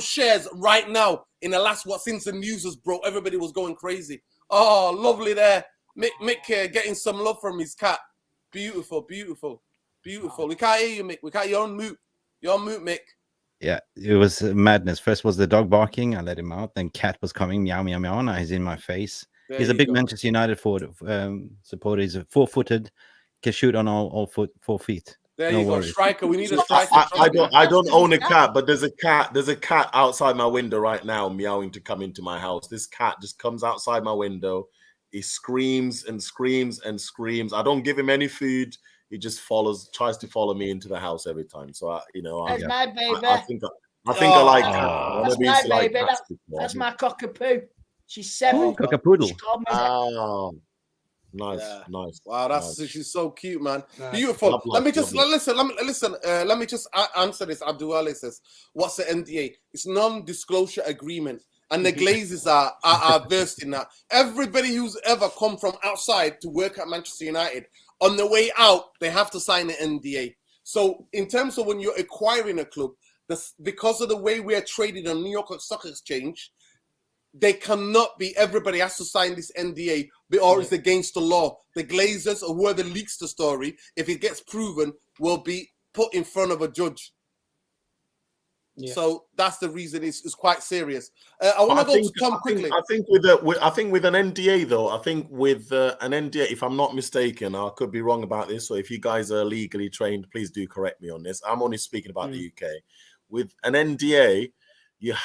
shares right now. In the last since the news was broke, everybody was going crazy. Oh, lovely there, Mick getting some love from his cat. Beautiful. We can't hear you, Mick. You're on mute. Mick. Yeah, it was madness. First was the dog barking. I let him out. Then cat was coming, meow, meow, meow. Now he's in my face. He's a big Manchester United supporter. He's a 4-footed, can shoot on all 4 feet. There you go, striker. We need a striker. I don't own a cat, but there's a cat outside my window right now, meowing to come into my house. This cat just comes outside my window. He screams and screams and screams. I don't give him any food. He just tries to follow me into the house every time. So that's my baby. I think I like cats. That's my baby. That's my cockapoo. She's 7. Oh, cockapoodle. She called me Nice. Wow, she's so cute, man. Beautiful. Let me just answer this. Abdul Ali says, "What's the NDA? It's non-disclosure agreement, and the Glazers are versed in that. Everybody who's ever come from outside to work at Manchester United, on the way out, they have to sign an NDA. So in terms of when you're acquiring a club, because of the way we are traded on New York Stock Exchange, they cannot be, everybody has to sign this NDA or it's against the law. The Glazers or whoever leaks the story, if it gets proven, will be put in front of a judge. Yeah. So that's the reason it's quite serious. I want to go to Tom quickly. I think with an NDA though, I think with an NDA, if I'm not mistaken, I could be wrong about this. So if you guys are legally trained, please do correct me on this. I'm only speaking about the UK. With an NDA, you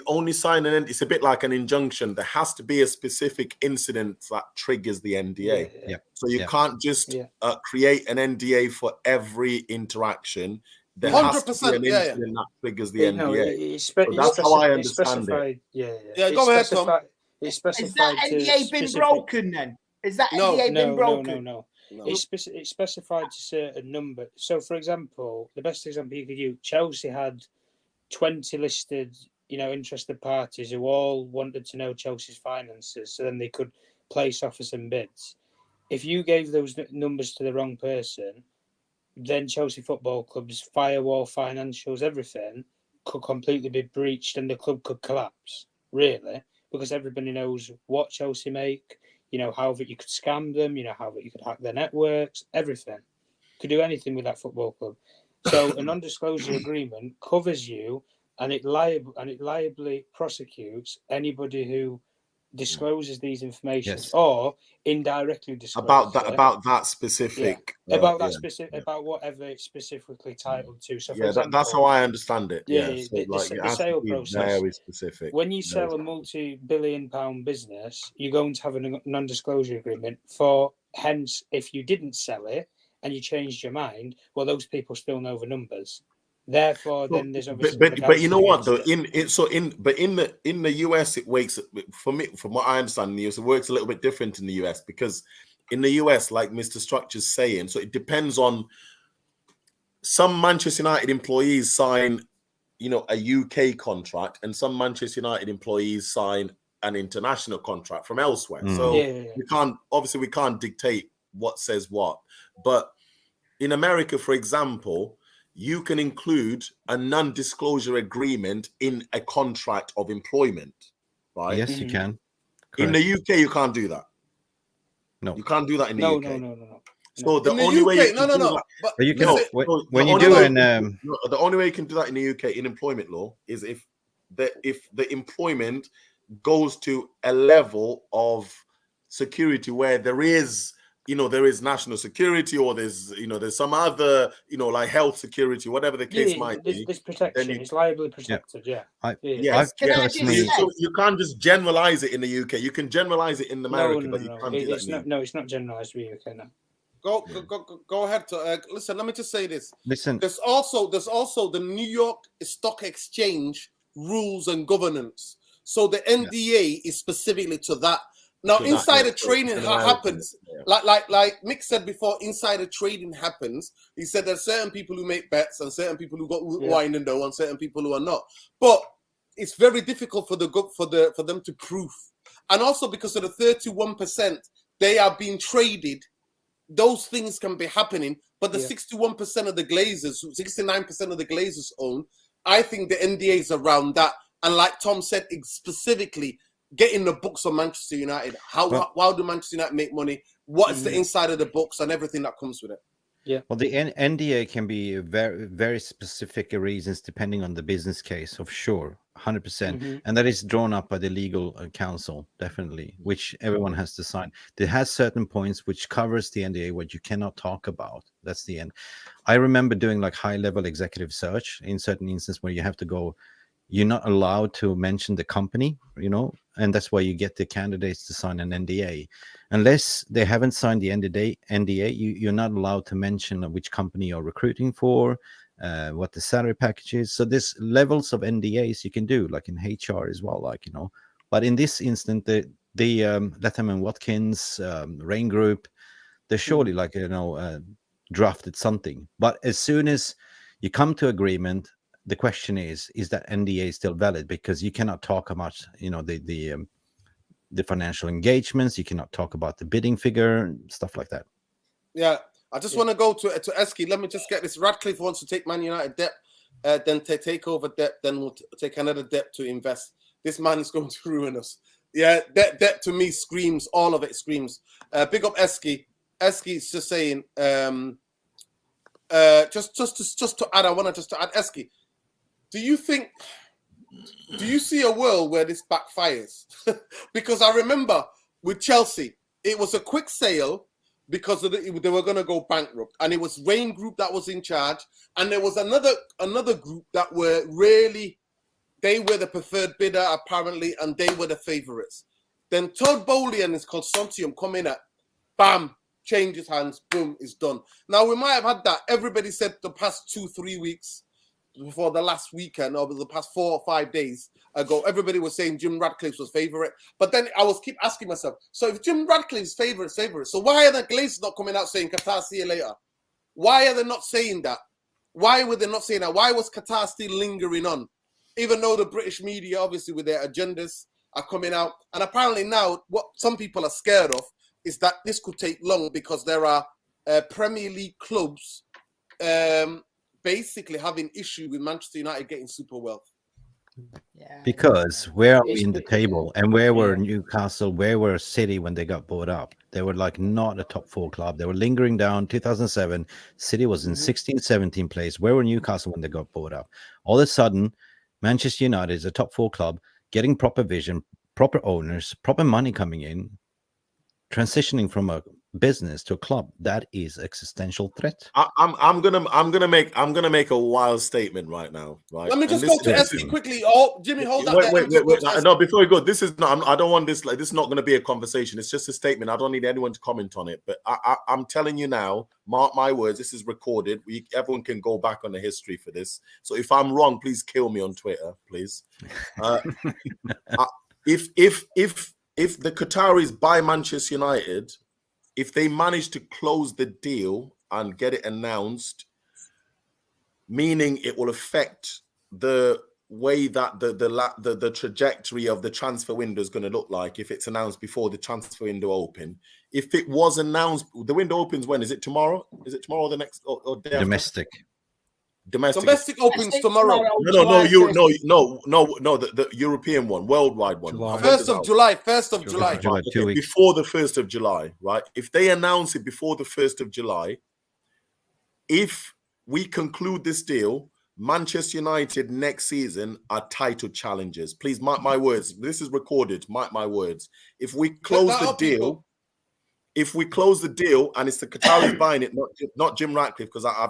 only sign an NDA. It's a bit like an injunction. There has to be a specific incident that triggers the NDA. Yeah. So you can't just create an NDA for every interaction. There 100%, has to be an incident that triggers the NDA. So that's how I understand it. Yeah, go ahead, Tom. Is that NDA been broken then? Is that NDA been broken? No. It's specified to certain number. So, for example, the best example you could use, Chelsea had 20 listed, interested parties who all wanted to know Chelsea's finances, so then they could place offers and bids. If you gave those numbers to the wrong person, then Chelsea Football Club's firewall, financials, everything could completely be breached and the club could collapse, really, because everybody knows what Chelsea make, how you could scam them, how you could hack their networks, everything. You could do anything with that football club. So a non-disclosure agreement covers you and it liably prosecutes anybody who discloses these information or indirectly discloses about that specific about whatever it's specifically titled to. So for example, that's how I understand it. The sale process. Very specific. When you sell a multi-billion-pound business, you're going to have a non-disclosure agreement for. Hence, if you didn't sell it and you changed your mind, well, those people still know the numbers. Therefore, then there's obviously. But you know what though? In the US, it works for me. From what I understand, in the US, it works a little bit different in the US because in the US, like Mr. Structure's saying, so it depends on. Some Manchester United employees sign, a UK contract, and some Manchester United employees sign an international contract from elsewhere. So we can't dictate what says what. But in America, for example, you can include a non-disclosure agreement in a contract of employment, right? Yes, you can. Correct. In the UK, you can't do that. No, you can't do that in the UK. No. So the only way you can do that, but you can when you do the only way you can do that in the UK in employment law is if the employment goes to a level of security where there is national security or there's some other, like health security, whatever the case might be. There's protection. It's liably protected. So you can't just generalize it in the UK. You can generalize it in America, but you can't do that. No, it's not generalized in the UK now. Go ahead. Listen, let me just say this. Listen. There's also the New York Stock Exchange rules and governance. So the NDA is specifically to that. Now, insider trading happens. Like Mick said before, insider trading happens. He said there's certain people who make bets and certain people who got wine and dough and certain people who are not. But it's very difficult for them to prove. And also because of the 31%, they are being traded. Those things can be happening. But the 61% of the Glazers, 69% of the Glazers own, I think the NDA is around that. And like Tom said, specifically, get in the books of Manchester United. How do Manchester United make money? What is the inside of the books and everything that comes with it? Yeah. Well, the NDA can be very, very specific reasons depending on the business case, of sure, 100%. And that is drawn up by the legal counsel, definitely, which everyone has to sign. There has certain points which covers the NDA, what you cannot talk about. That's the end. I remember doing like high-level executive search in certain instances where you have to go, you're not allowed to mention the company, and that's why you get the candidates to sign an NDA. Unless they haven't signed the NDA, you're not allowed to mention which company you're recruiting for, what the salary package is. So there's levels of NDAs you can do, like in HR as well, But in this instant, the Latham & Watkins, Rain Group, they surely drafted something. But as soon as you come to agreement, the question is that NDA still valid? Because you cannot talk about, you know, the financial engagements. You cannot talk about the bidding figure, stuff like that. Yeah, I just want to go to Eski. Let me just get this. Radcliffe wants to take Man United debt, then take over debt, then we'll take another debt to invest. This man is going to ruin us. Yeah, debt to me screams, all of it screams. Big up Eski. Eski is just saying, just to add, I want to just to add, Eski, do you see a world where this backfires? Because I remember with Chelsea, it was a quick sale because they were going to go bankrupt, and it was Rain Group that was in charge, and there was another group that were really, they were the preferred bidder apparently, and they were the favourites. Then Todd Bowley and his consortium come in at, bam, changes hands, boom, it's done. Now we might have had that. Everybody said the past 2-3 weeks before the last weekend, or the past 4 or 5 days ago, everybody was saying Jim Ratcliffe was favourite. But then I was keep asking myself, so if Jim Ratcliffe's favourite, so why are the Glazers not coming out saying Qatar, see you later? Why are they not saying that? Why were they not saying that? Why was Qatar still lingering on? Even though the British media, obviously with their agendas, are coming out. And apparently now, what some people are scared of is that this could take long because there are Premier League clubs basically having issue with Manchester United getting super wealth. Yeah. Because where are we in the table, and where were Newcastle, where were City when they got bought up? They were like not a top 4 club. They were lingering down. 2007, City was in 16, 17 place. Where were Newcastle when they got bought up? All of a sudden, Manchester United is a top 4 club, getting proper vision, proper owners, proper money coming in, transitioning from a business to a club. That is existential threat. I'm gonna make a wild statement right now. Right. Let me just go to Eski quickly. Oh, Jimmy, hold that. Wait. No, before we go, this is not. I don't want this. Like, this is not going to be a conversation. It's just a statement. I don't need anyone to comment on it. But I'm telling you now, mark my words. This is recorded. Everyone can go back on the history for this. So if I'm wrong, please kill me on Twitter, please. If the Qataris buy Manchester United, if they manage to close the deal and get it announced, meaning it will affect the way that the trajectory of the transfer window is going to look like if it's announced before the transfer window open. If it was announced, the window opens when? Is it tomorrow? Is it tomorrow or the next or day Domestic? Domestic opens tomorrow. No. The European one, worldwide one. July. 1st of July. 1st of July. July, 2 weeks. Before the 1st of July, right? If they announce it before the 1st of July, if we conclude this deal, Manchester United next season are title challengers. Please mark my words. This is recorded. Mark my words. If we close the deal. If we close the deal and it's the Qataris buying it, not Jim Ratcliffe, because I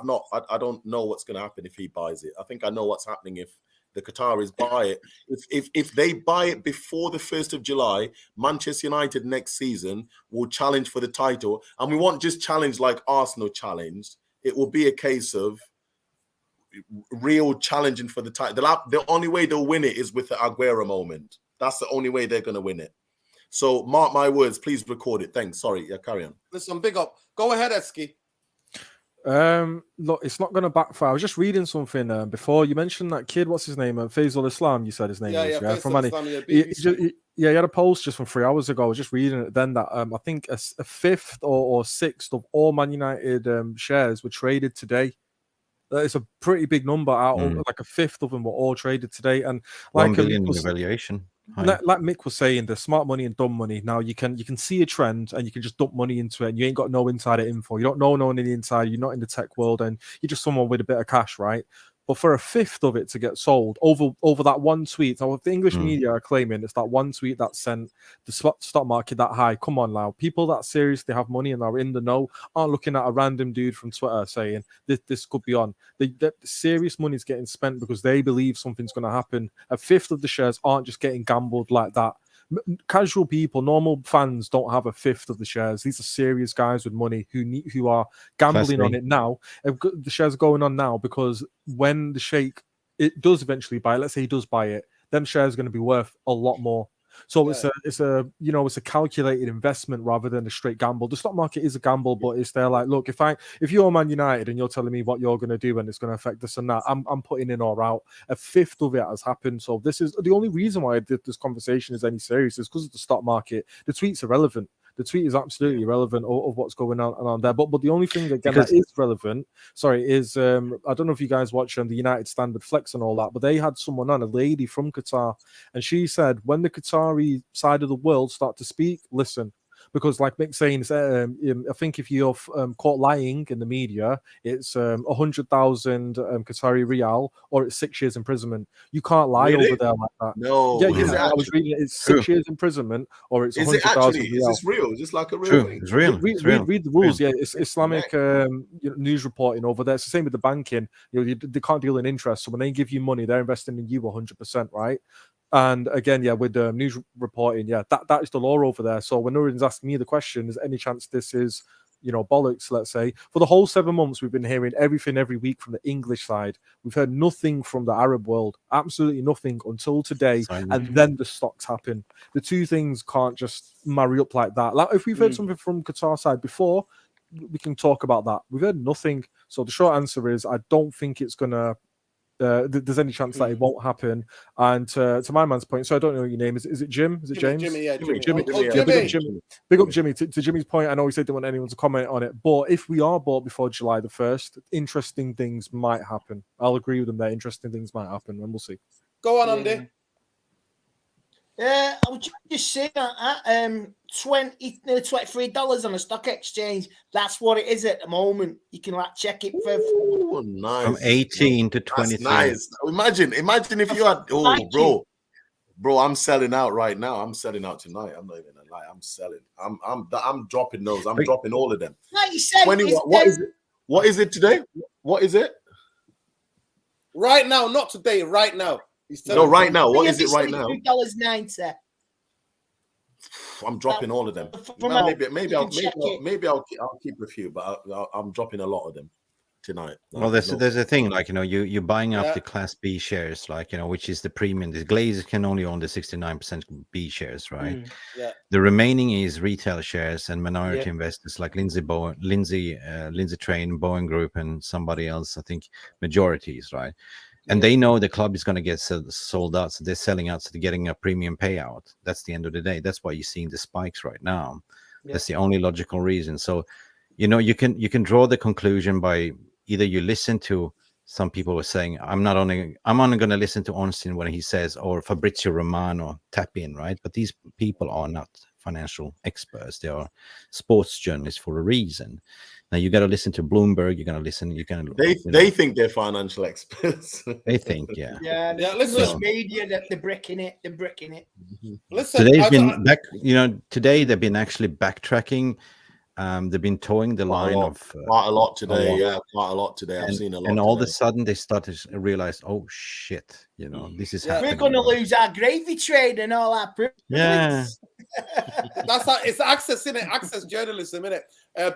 don't know what's going to happen if he buys it. I think I know what's happening if the Qataris buy it. If they buy it before the 1st of July, Manchester United next season will challenge for the title. And we won't just challenge like Arsenal challenged. It will be a case of real challenging for the title. The only way they'll win it is with the Aguero moment. That's the only way they're going to win it. So mark my words, please record it. Thanks. Sorry, carry on. Listen, big up. Go ahead, Eski. Look, it's not going to backfire. I was just reading something before. You mentioned that kid. What's his name? Faisal Islam. You said his name was from Mani. He had a post just from 3 hours ago. I was just reading it then that I think a fifth or sixth of all Man United shares were traded today. It's a pretty big number. Like a fifth of them were all traded today, and like 1 billion in valuation. Like Mick was saying, there's smart money and dumb money. Now you can see a trend and you can just dump money into it, and you ain't got no insider info. You don't know no one in the inside. You're not in the tech world, and you're just someone with a bit of cash, right? But for a fifth of it to get sold over that one tweet, so the English media are claiming it's that one tweet that sent the stock market that high. Come on now, people that seriously have money and are in the know aren't looking at a random dude from Twitter saying this could be on. The serious money is getting spent because they believe something's going to happen. A fifth of the shares aren't just getting gambled like that. Casual people, normal fans don't have a fifth of the shares. These are serious guys with money who are gambling on it now. The shares are going on now because when the sheikh it does eventually buy, let's say he does buy it, them shares are going to be worth a lot more. So it's a it's a calculated investment rather than a straight gamble. The stock market is a gamble, but it's there like, look, if you're Man United and you're telling me what you're going to do and it's going to affect this and that, I'm putting in or out. A fifth of it has happened. So this is the only reason why this conversation is any serious is because of the stock market. The tweets are relevant. The tweet is absolutely irrelevant of what's going on there. But the only thing again that is relevant, is I don't know if you guys watch the United Standard Flex and all that, but they had someone on, a lady from Qatar, and she said when the Qatari side of the world start to speak, listen. Because, like Mick's saying, I think if you're caught lying in the media, it's 100,000 Qatari Riyal or it's 6 years imprisonment. You can't lie over there like that. No, I was reading it. It's 6 years imprisonment or it's 100,000 Riyal. Is this real? Is this like a real thing? It's real. Read the rules. Yeah, it's Islamic news reporting over there. It's the same with the banking. They can't deal in interest. So when they give you money, they're investing in you 100%, right? And again, with the news reporting, that is the law over there. So when Nurin's asking me the question, is any chance this is, bollocks, let's say, for the whole 7 months, we've been hearing everything every week from the English side. We've heard nothing from the Arab world, absolutely nothing until today. And then the stocks happen. The two things can't just marry up like that. Like if we've heard something from Qatar side before, we can talk about that. We've heard nothing. So the short answer is I don't think it's going to there's any chance that it won't happen. And to my man's point, so I don't know your name. Is it Jim? Is it James? Jimmy, yeah, Jimmy. Jimmy. Jimmy. Big up Jimmy. To Jimmy's point, I know he said didn't want anyone to comment on it, but if we are bought before July the 1st, interesting things might happen. I'll agree with them there. Interesting things might happen, and we'll see. Go on, Andy. I was just saying that $23 on the stock exchange. That's what it is at the moment. You can check it for nice. From 18 to 23. Nice. Imagine if you had bro, I'm selling out right now. I'm selling out tonight. I'm not even gonna lie. I'm selling. I'm dropping those. I'm dropping all of them. Like you said, 20, what is it? What is it today? What is it? Right now, not today. Right now. No, right now. What is it right now? $3.90. I'm dropping all of them. Maybe I'll keep a few, but I'm dropping a lot of them tonight. Well, there's a thing like you're buying up the Class B shares, like which is the premium. The Glazer can only own the 69% B shares, right? Yeah. The remaining is retail shares and minority investors like Lindsay Train, Bowen Group, and somebody else. I think majorities, right? And they know the club is going to get sold out, so they're selling out, so they're getting a premium payout. That's the end of the day. That's why you're seeing the spikes right now. That's the only logical reason. So, you can draw the conclusion by either you listen to some people were saying, I'm only going to listen to Ornstein when he says, or Fabrizio Romano tap in, right? But these people are not financial experts. They are sports journalists for a reason. Now you got to listen to Bloomberg. You're going to listen. They think they're financial experts. They think, yeah. Listen, media that they're bricking it. Listen, today they've been actually backtracking. They've been towing the line of quite a lot today. Quite a lot today. I've seen a lot. And all of a sudden they started to realize, oh shit, this is happening. We're going to lose our gravy trade and all our privilege. Yeah. That's how it's access, innit? Access journalism, innit?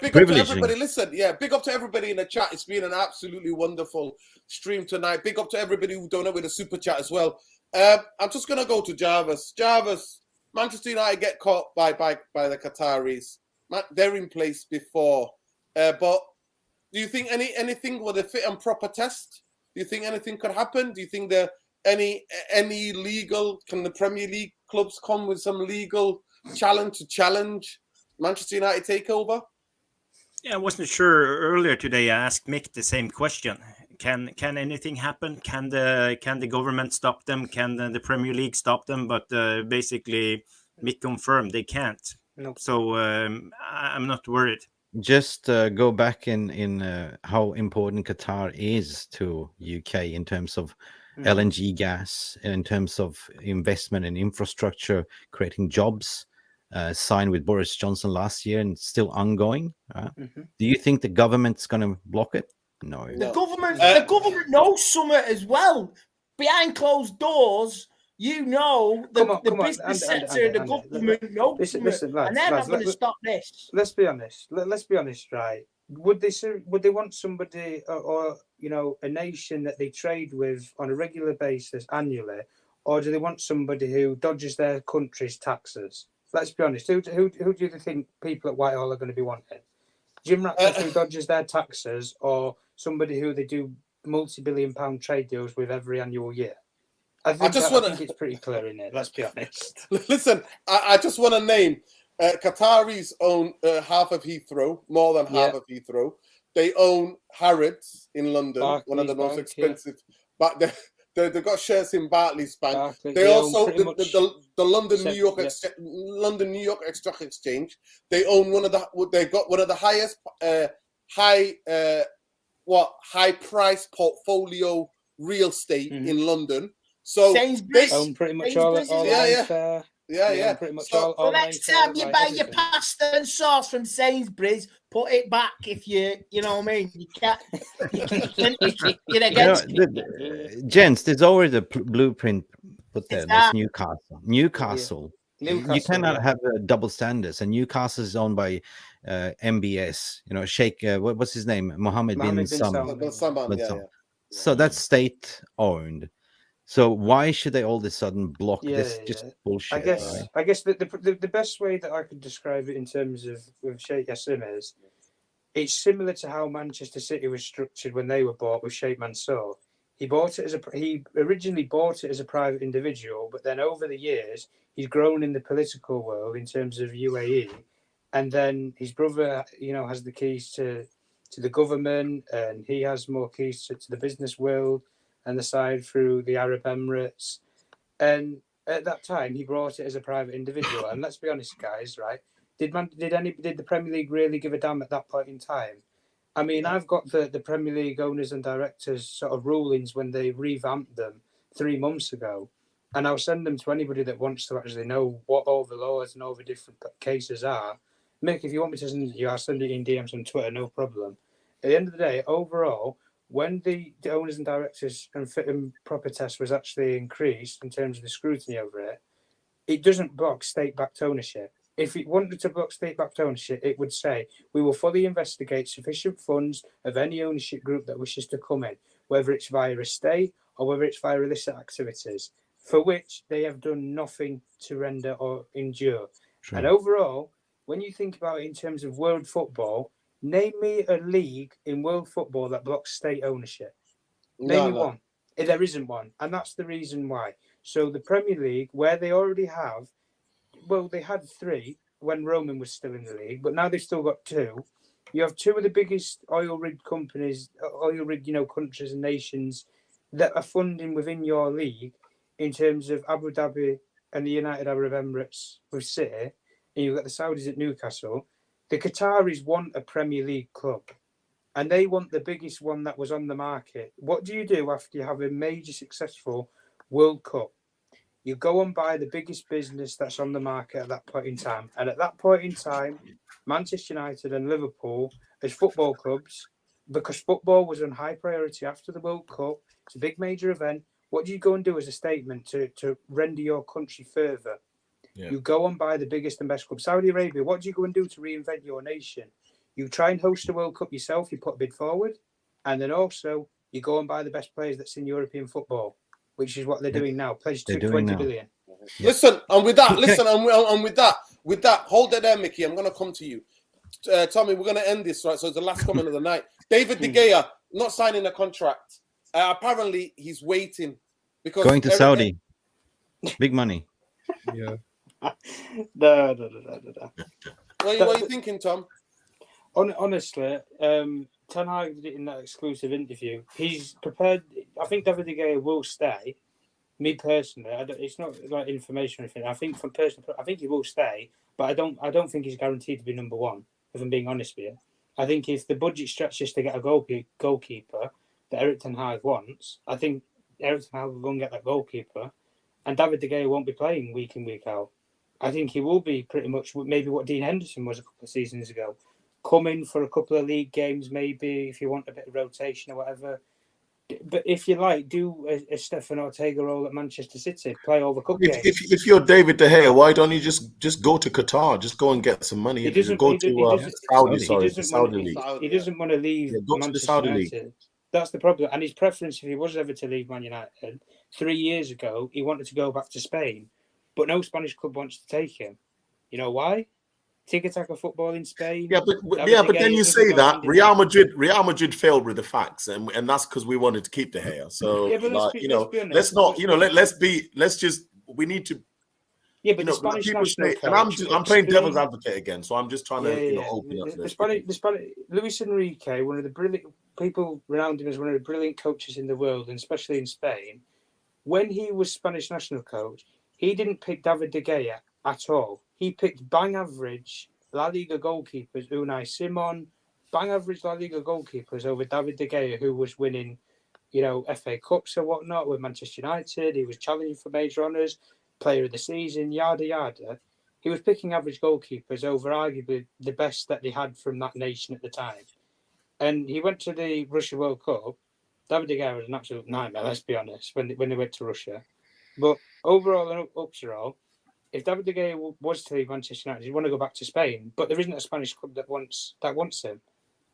Big up to everybody. Listen, big up to everybody in the chat. It's been an absolutely wonderful stream tonight. Big up to everybody who donated with a super chat as well. I'm just gonna go to Jarvis. Jarvis, Manchester United get caught by the Qataris. They're in place before, but do you think anything with a fit and proper test? Do you think anything could happen? Do you think there any legal? Can the Premier League clubs come with some legal challenge Manchester United takeover? Yeah, I wasn't sure earlier today. I asked Mick the same question. Can anything happen? Can the government stop them? Can the Premier League stop them? But basically, Mick confirmed they can't. Nope. So I'm not worried. Just go back in how important Qatar is to UK in terms of LNG gas, in terms of investment in infrastructure, creating jobs, signed with Boris Johnson last year and still ongoing. Do you think the government's going to block it? No. The government knows something as well. Behind closed doors, the business sector, the government knows something, and they're not going to stop this. Let's be honest. Let's be honest, right? Would they want somebody or a nation that they trade with on a regular basis annually, or do they want somebody who dodges their country's taxes? Let's be honest. Who do you think people at Whitehall are going to be wanting? Jim Ratcliffe, who dodges their taxes, or somebody who they do multi-billion-pound trade deals with every annual year? I think it's pretty clear in it. Let's be honest. Listen, I just want to name Qataris own half of Heathrow, more than half of Heathrow. They own Harrods in London, one of the most expensive. But they got shares in Barclays Bank. They also the London New York London New York Stock Exchange. They own they got one of the highest high price portfolio real estate in London. So they own pretty much all yeah. Pretty much so next time you buy your pasta and sauce from Sainsbury's, put it back if you know what I mean. You can't. You're against gents, there's already a blueprint put there. That's Newcastle. You cannot have double standards. And Newcastle is owned by MBS. You know, Sheikh. What's his name? Mohammed bin Salman. So that's state owned. So why should they all of a sudden block this? Just bullshit. I guess the best way that I could describe it in terms of with Sheikh Yassim is it's similar to how Manchester City was structured when they were bought with Sheikh Mansour. He originally bought it as a private individual, but then over the years he's grown in the political world in terms of UAE, and then his brother, has the keys to the government, and he has more keys to the business world and the side through the Arab Emirates. And at that time, he brought it as a private individual. And let's be honest, guys, right? Did the Premier League really give a damn at that point in time? I mean, I've got the Premier League owners and directors sort of rulings when they revamped them 3 months ago. And I'll send them to anybody that wants to actually know what all the laws and all the different cases are. Mick, if you want me to send it to you, I'll send it in DMs on Twitter, no problem. At the end of the day, overall, when the owners and directors and fit and proper test was actually increased in terms of the scrutiny over it, it doesn't block state-backed ownership. If it wanted to block state-backed ownership, it would say, we will fully investigate sufficient funds of any ownership group that wishes to come in, whether it's via estate or whether it's via illicit activities, for which they have done nothing to render or endure. True. And overall, when you think about it in terms of world football, name me a league in world football that blocks state ownership. Name me one. There isn't one. And that's the reason why. So the Premier League, where they already have, they had 3 when Roman was still in the league, but now they've still got 2. You have 2 of the biggest oil rig companies, countries and nations that are funding within your league in terms of Abu Dhabi and the United Arab Emirates with City, and you've got the Saudis at Newcastle. The Qataris want a Premier League club, and they want the biggest one that was on the market. What do you do after you have a major successful World Cup? You go and buy the biggest business that's on the market at that point in time. And at that point in time, Manchester United and Liverpool, as football clubs, because football was on high priority after the World Cup, it's a big major event. What do you go and do as a statement to render your country further? Yeah. You go and buy the biggest and best club. Saudi Arabia, what do you go and do to reinvent your nation? You try and host the World Cup yourself, you put a bid forward, and then also you go and buy the best players that's in European football, which is what they're doing now. Pledge to 20 billion. Yeah. Listen, and with that, with that, hold it there, Mickey. I'm going to come to you. Tommy, we're going to end this, right? So it's the last comment of the night. David De Gea, not signing a contract. Apparently, he's waiting because going to Saudi. Big money. Yeah. No. What are you thinking, Tom? Honestly, Ten Hag did it in that exclusive interview. He's prepared. I think David De Gea will stay. Me personally, it's not like information or anything. I think from personal, I think he will stay, but I don't think he's guaranteed to be number 1. If I'm being honest with you, I think if the budget stretches to get a goalkeeper that Erik Ten Hag wants, I think Erik Ten Hag will go and get that goalkeeper, and David De Gea won't be playing week in, week out. I think he will be pretty much maybe what Dean Henderson was a couple of seasons ago. Come in for a couple of league games, maybe, if you want a bit of rotation or whatever. But if you like, do a Stefan Ortega role at Manchester City, play all the cup games. If you're David De Gea, why don't you just go to Qatar? Just go and get some money. He doesn't want to leave Manchester United. That's the problem. And his preference, if he was ever to leave Man United, 3 years ago he wanted to go back to Spain, but no Spanish club wants to take him. You know why? Tiki-taka football in Spain. Yeah, but then you say that Real Madrid failed with the facts, and that's because we wanted to keep De Gea. So Yeah, but we need to. Yeah, but the Spanish people national say, coach, and I'm playing devil's advocate again, so I'm just trying to open up. The Spanish Luis Enrique, one of the brilliant people renowned him as one of the brilliant coaches in the world, and especially in Spain. When he was Spanish national coach, he didn't pick David De Gea at all. He picked bang average La Liga goalkeepers, Unai Simon, bang average La Liga goalkeepers over David De Gea, who was winning, FA Cups and whatnot with Manchester United. He was challenging for major honours. Player of the season, yada yada. He was picking average goalkeepers over arguably the best that they had from that nation at the time. And he went to the Russia World Cup. David De Gea was an absolute nightmare, let's be honest, when they went to Russia. But overall and ups are all, if David De Gea was to leave Manchester United, he'd want to go back to Spain. But there isn't a Spanish club that wants him.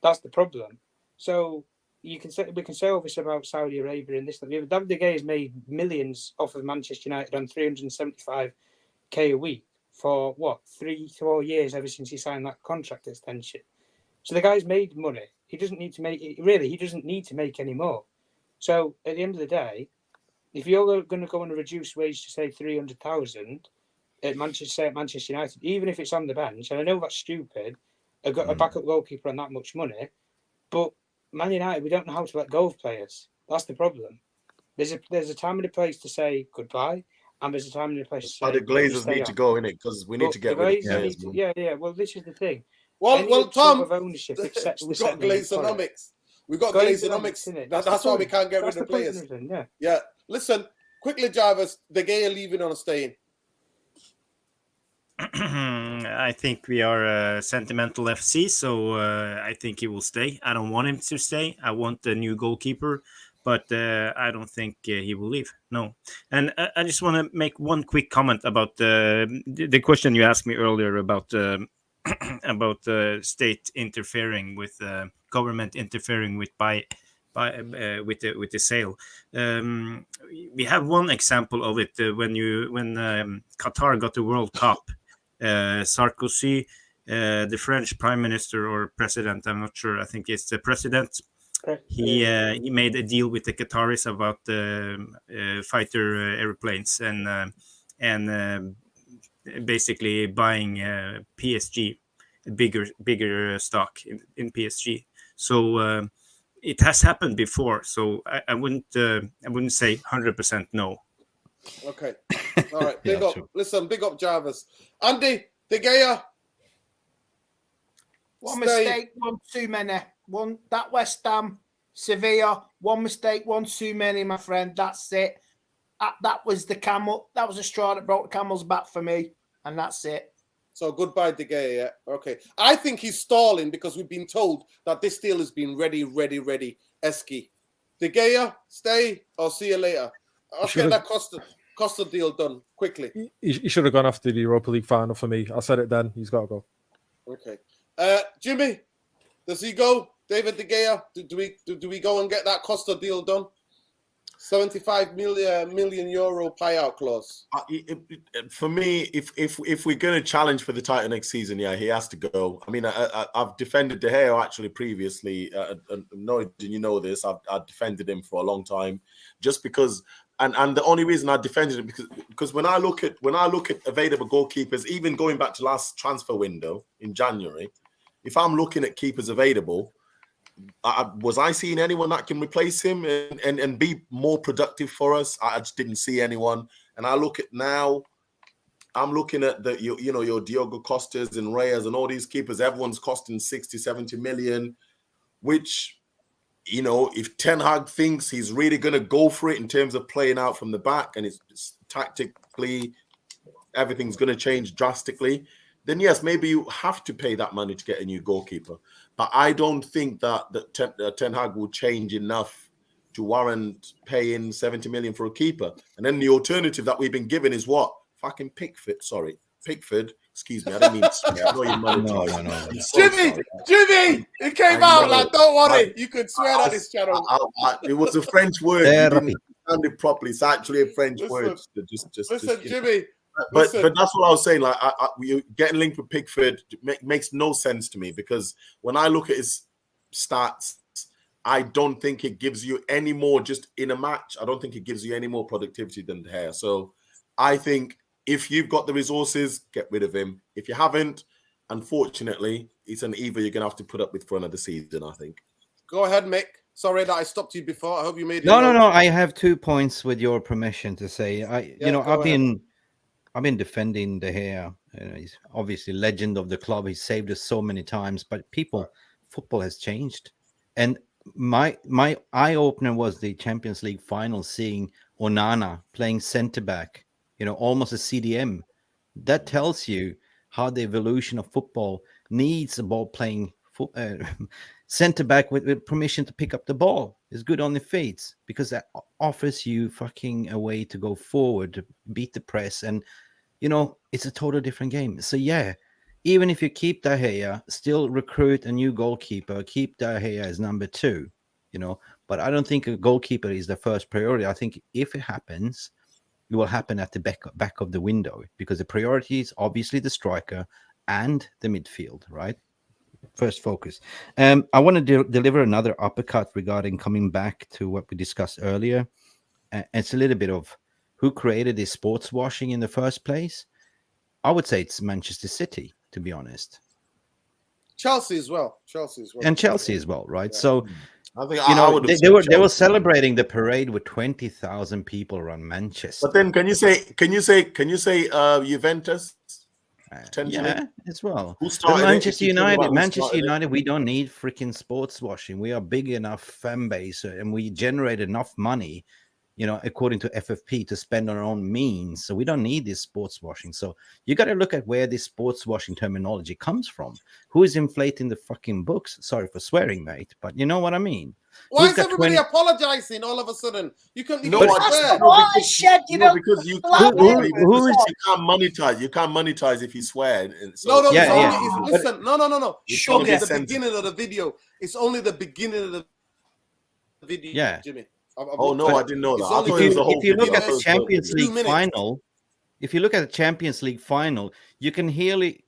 That's the problem. So we can say all this about Saudi Arabia and this. David De Gea has made millions off of Manchester United on 375k a week for 3-4 years ever since he signed that contract extension. So the guy's made money. He doesn't need to make it. Really, he doesn't need to make any more. So at the end of the day, if you're going to go on a reduced wage to say 300,000 at Manchester United, even if it's on the bench, and I know that's stupid, a backup goalkeeper on that much money, but Man United, we don't know how to let go of players. That's the problem. There's a time and a place to say goodbye, and there's a time and a place to say. The Glazers need to go in it because we need to get rid of players. Yeah. Well, this is the thing. Well, Tom, of ownership we've got Glazeronomics. We've got Glazeronomics. That's why we can't get rid of players. Yeah. Listen, quickly, Jarvis. De Gea leaving or staying? I think we are a sentimental FC, so I think he will stay. I don't want him to stay. I want a new goalkeeper, but I don't think he will leave. No. And I just want to make one quick comment about the question you asked me earlier about state interfering with government interfering with with the sale. We have one example of it when Qatar got the World Cup. Sarkozy, the French prime minister or president, I'm not sure. I think it's the president. He made a deal with the Qataris about fighter airplanes and basically buying PSG, a bigger stock in PSG. So it has happened before. So I wouldn't say 100% no. Okay. All right. Big up. True. Listen, big up Jarvis. Andy, De Gea. One mistake, one too many. That West Ham, Sevilla, one mistake, one too many, my friend. That's it. That was the camel. That was a straw that broke the camel's back for me. And that's it. So goodbye, De Gea. Yeah? Okay. I think he's stalling because we've been told that this deal has been ready. Esky. De Gea, stay or see you later. I'll get that Costa deal done quickly. He should have gone after the Europa League final for me. I said it then. He's got to go. Okay. Jimmy, does he go? David De Gea, do we go and get that Costa deal done? 75 million euro payout clause. For me, if we're going to challenge for the title next season, yeah, he has to go. I mean, I've defended De Gea actually previously. No, you know this. I've defended him for a long time, just because. And the only reason I defended him because when I look at available goalkeepers, even going back to last transfer window in January, if I'm looking at keepers available. Was I seeing anyone that can replace him and be more productive for us? I just didn't see anyone. And I look at now, I'm looking at your Diogo Costas and Reyes and all these keepers. Everyone's costing 60, 70 million, which, if Ten Hag thinks he's really going to go for it in terms of playing out from the back and it's tactically, everything's going to change drastically, then yes, maybe you have to pay that money to get a new goalkeeper. But I don't think that Ten Hag will change enough to warrant paying 70 million for a keeper. And then the alternative that we've been given is what? Fucking Pickford. Sorry. Pickford. Excuse me. I didn't mean to swear. I know you money. No. Jimmy! It came out like, don't worry. You could swear on this channel. It was a French word. understand it properly. It's actually a French Listen, word. Listen, you know. Jimmy. But that's what I was saying. Like, you getting linked with Pickford makes no sense to me, because when I look at his stats, I don't think it gives you any more just in a match. I don't think it gives you any more productivity than De Gea. So I think if you've got the resources, get rid of him. If you haven't, unfortunately, it's an either you're gonna have to put up with for another season, I think. Go ahead, Mick. Sorry that I stopped you before. I hope you made it. No. I have 2 points with your permission to say. I've been defending De Gea. He's obviously legend of the club. He saved us so many times. But football has changed. And my eye opener was the Champions League final, seeing Onana playing centre back. Almost a CDM. That tells you how the evolution of football needs a ball playing centre back with permission to pick up the ball. Is good on the feet, because that offers you fucking a way to go forward, to beat the press, and it's a totally different game. So yeah, even if you keep De Gea, still recruit a new goalkeeper, keep De Gea as number 2, but I don't think a goalkeeper is the first priority. I think if it happens, it will happen at the back of the window, because the priority is obviously the striker and the midfield, right? First focus. I want to deliver another uppercut regarding coming back to what we discussed earlier. It's a little bit of who created this sports washing in the first place. I would say it's Manchester City, to be honest. Chelsea as well, and Chelsea as well, right? Yeah. So I think they were celebrating the parade with 20,000 people around Manchester. But then, can you say Juventus? Yeah, as well. Who started Manchester United, we don't need freaking sports washing. We are big enough fan base, and we generate enough money, according to FFP, to spend on our own means. So we don't need this sports washing. So you got to look at where this sports washing terminology comes from. Who is inflating the fucking books? Sorry for swearing, mate, but you know what I mean. Why is everybody apologizing all of a sudden? You can't. Because you can't monetize. You can't monetize if you swear. So, listen. No. It's only the beginning of the video. It's only the beginning of the video. Yeah, Jimmy. I didn't know that. If you look at the Champions League final, you can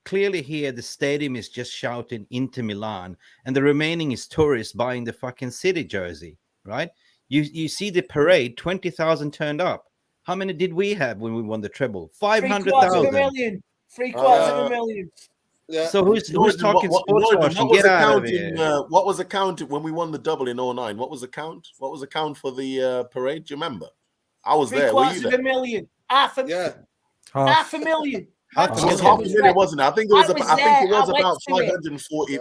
clearly hear the stadium is just shouting Inter Milan, and the remaining is tourists buying the fucking City jersey, right? You see the parade, 20,000 turned up. How many did we have when we won the treble? 500,000. 750,000. Yeah. So who's talking sports washing? Get out of here. What was the count when we won the double in 2009? What was the count? What was the count for the parade? Do you remember? I was there. Were you there? 250,000. Half a million. Half a million, wasn't it? I think it was about 540.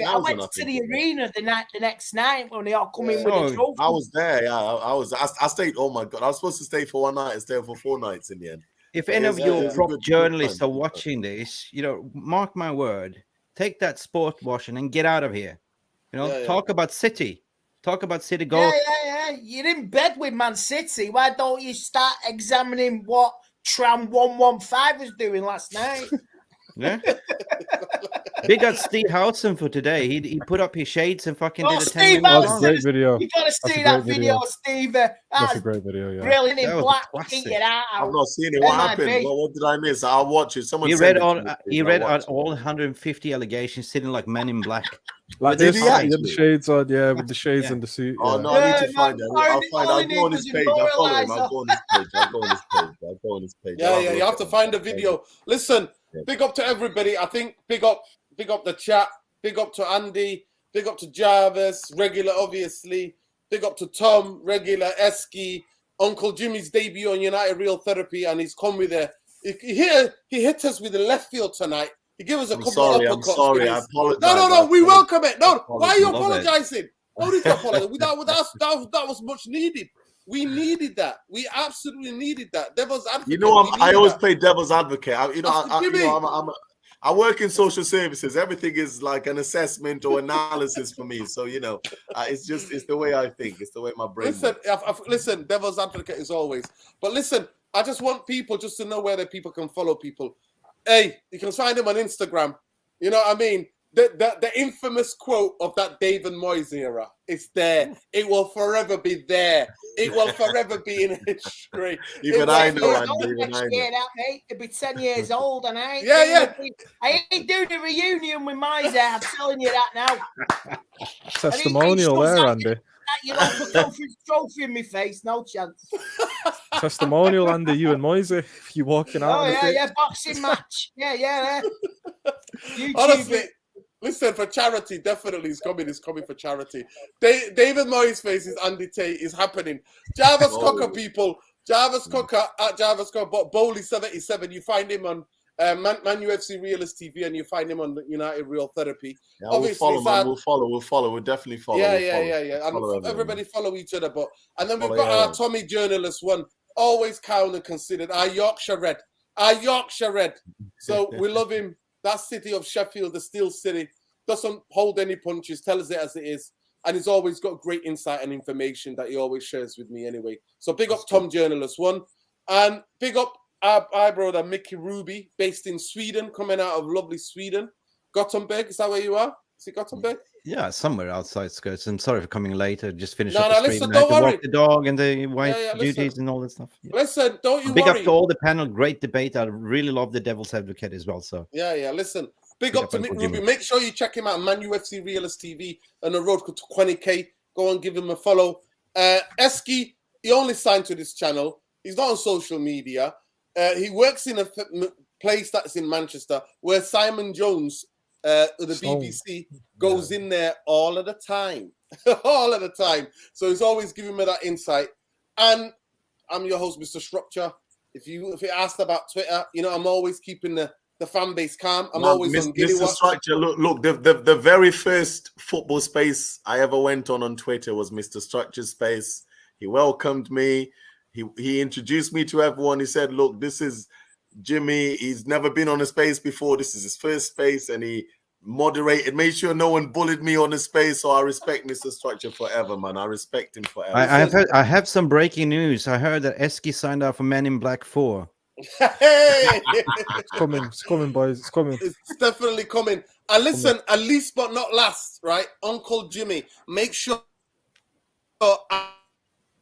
I went to the arena the next night when they all come in with a trophy. I was there. Yeah, I stayed. Oh my god, I was supposed to stay for 1 night and stay for 4 nights in the end. If any of your prop journalists are watching this, mark my word, take that sport washing and get out of here. Talk about City. Talk about City goal. Yeah. You're in bed with Man City. Why don't you start examining what Tram 115 was doing last night? Yeah. Big up Steve Houghton for today. He put up his shades and fucking did a 10-minute. That's a great video. You gotta see that video, Steve. That's a great video. Yeah. Brilliant in black. Get out. I've not seen it. What happened? What did I miss? I'll watch it. Someone. He read out all 150 allegations, sitting like Men in Black. Like this, with the shades on, with the shades and the suit. Oh no, I need to find it. I'll go on his page. I'll follow him. I'll go on his page. Yeah, you have to find the video. Listen, big up to everybody. I think big up the chat. Big up to Andy. Big up to Jarvis, regular, obviously. Big up to Tom, regular, Eski, Uncle Jimmy's debut on United Real Therapy, and he's come with he hit us with the left field tonight. He gave us a couple of uppercuts. I'm sorry. I apologize. No. We welcome it. No, why are you apologizing? No need to apologize. That was much needed. We needed that. We absolutely needed that. Devil's advocate. I always play devil's advocate. I work in social services. Everything is like an assessment or analysis for me. So it's the way I think. It's the way my brain. Listen. Devil's advocate is always. But listen, I just want people to know where the people can follow people. Hey, you can find him on Instagram. You know what I mean? the infamous quote of that David Moyes era. It's there. It will forever be there. It will forever be in history. Even I know, It's Andy, old even next I year, know. that mate. It'll be 10 years old, and I ain't Yeah, I ain't doing a reunion with Miser. I'm telling you that now. Testimonial there, Andy. That Europa Conference trophy in my face, no chance. Testimonial, Andy. You and Moisey, if you're walking out. Oh on the pitch. yeah, boxing match. Yeah. YouTube Honestly, it. listen, for charity, definitely it's coming for charity. David Moyes' faces Andy Tate is happening. Jarvis Cocker, people. Jarvis Cocker at Jarvis Cocker, but Bowley 77. You find him on Man UFC Realist TV, and you find him on United Real Therapy. Yeah, Obviously, we'll follow, man. We'll follow. We'll definitely follow. Yeah. And everybody follow each other. But and then we've got our Tommy journalist one, always calm and considered. Our Yorkshire Red. So we love him. That city of Sheffield, the Steel City, doesn't hold any punches. Tells it as it is. And he's always got great insight and information that he always shares with me anyway. So big up Tom Journalist one. And big up our brother Mickey Ruby, based in Sweden, coming out of lovely Sweden. Gothenburg, is that where you are? Is it Gothenburg? Yeah, somewhere outside Skirts. I'm sorry for coming later. Just finished No, up the stream. listen, I had don't to worry. walk the dog and the wife duties listen. and all that stuff. Yeah. Listen, don't you Big worry. up to all the panel. Great debate. I really love the Devil's Advocate as well. So Yeah. Listen, big up to up Mick Uncle Ruby. Jimmy. Make sure you check him out, Man UFC Realist TV, and the road to 20K. Go and give him a follow. Eski, he only signed to this channel. He's not on social media. He works in a place that's in Manchester where Simon Jones, the BBC, goes in there all of the time. All of the time. So he's always giving me that insight. And I'm your host, Mr. Structure. If you asked about Twitter, I'm always keeping the fan base calm. I'm always on Giddy Mr. Watch. Structure, look, the very first football space I ever went on Twitter was Mr. Structure's space. He welcomed me. He introduced me to everyone. He said, look, this is Jimmy. He's never been on a space before. This is his first space. And he moderated, made sure no one bullied me on the space. So I respect Mr. Structure forever, man. I respect him forever. I have some breaking news. I heard that Eski signed up for Men in Black 4. Hey! It's coming, boys. It's coming. It's definitely coming. And listen, at least but not last, right? Uncle Jimmy, make sure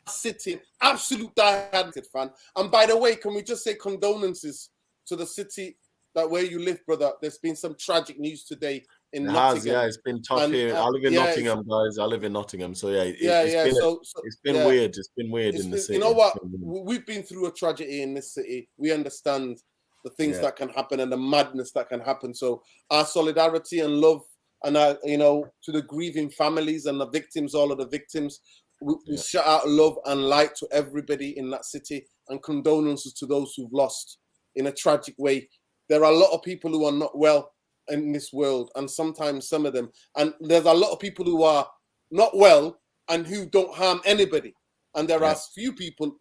City, absolute diehard fan. And by the way, can we just say condolences to the city that where you live, brother? There's been some tragic news today in Nottingham. Yeah, it's been tough here. I live in Nottingham, guys. I live in Nottingham, so it's been weird. It's been weird in the city. You know what? We've been through a tragedy in this city. We understand the things that can happen and the madness that can happen. So our solidarity and love, and our, to the grieving families and the victims, all of the victims. We shout out love and light to everybody in that city, and condolences to those who've lost in a tragic way. There are a lot of people who are not well in this world, and sometimes some of them, and there's a lot of people who are not well and who don't harm anybody, and there are few people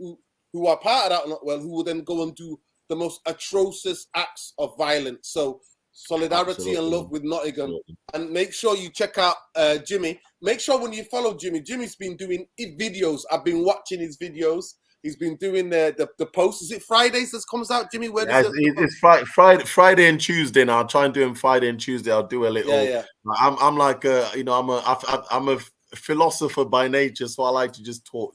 who are part of that not well who will then go and do the most atrocious acts of violence. So solidarity and love with Nottingham. And make sure you check out Jimmy. Make sure when you follow Jimmy's been doing videos. I've been watching his videos. He's been doing the posts. Is it Fridays that comes out, Jimmy? It's Friday and Tuesday now. I'll try and do him Friday and Tuesday. I'll do a little. Yeah. I'm like I'm a philosopher by nature, so I like to just talk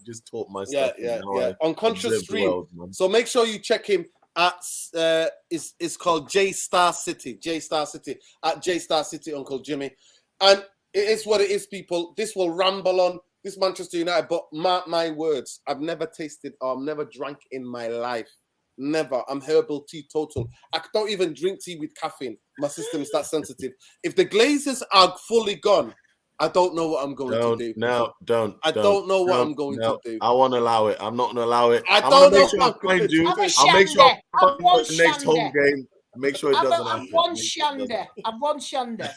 my stuff. Yeah. Unconscious stream. So make sure you check him at it's called J Star City at J Star City, Uncle Jimmy. And it is what it is, people. This will ramble on, this Manchester United, but mark my words, I've never tasted or I've never drank in my life. Never. I'm herbal teetotal. I don't even drink tea with caffeine. My system's that sensitive. If the Glazers are fully gone, I don't know what I'm going to do. No, don't. I don't know what I'm going to do. I won't allow it. I'm not going to allow it. I don't know what I'm going to do. I'll make sure I find the next home game. Make sure it doesn't happen. I've won Shanda.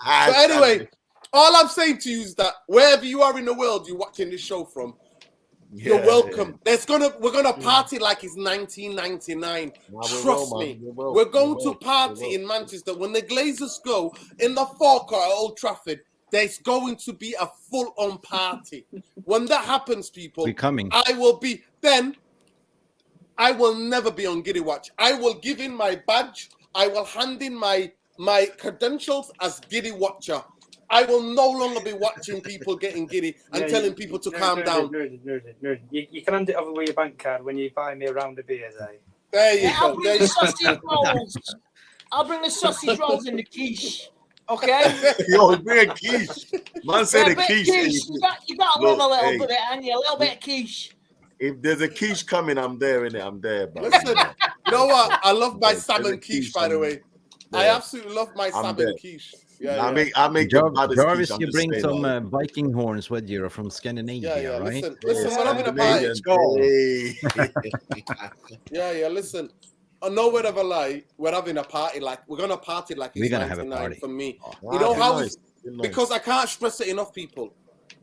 So anyway, all I'm saying to you is that wherever you are in the world you're watching this show from, you're welcome. We're gonna party like it's 1999. Trust me. We're going to party in Manchester. When the Glazers go in the forecourt at Old Trafford, there's going to be a full-on party. When that happens, people, I will never be on Giddy Watch. I will give in my badge. I will hand in my my credentials as giddy watcher. I will no longer be watching people getting giddy and telling people to calm down. You can hand it over with your bank card when you buy me a round of beers, eh? There you I'll go. bring the sausage rolls. I'll bring the sausage rolls and the quiche. Okay? Yo, bring a quiche. Man said a quiche. You got to love a little bit, and a little bit of quiche. If there's a quiche coming, I'm there, innit? I'm there. Bro. Listen, you know what? I love my There's salmon a quiche, by the way. I absolutely love my salmon there. quiche. Yeah, I make Jarvis, you bring some Viking horns with you from Scandinavia, right? Listen, we're having a party. Yeah, listen. No word of a lie, we're having a party. Like, we're going to party like it's 99 for me. You know how? Because I can't stress it enough, people.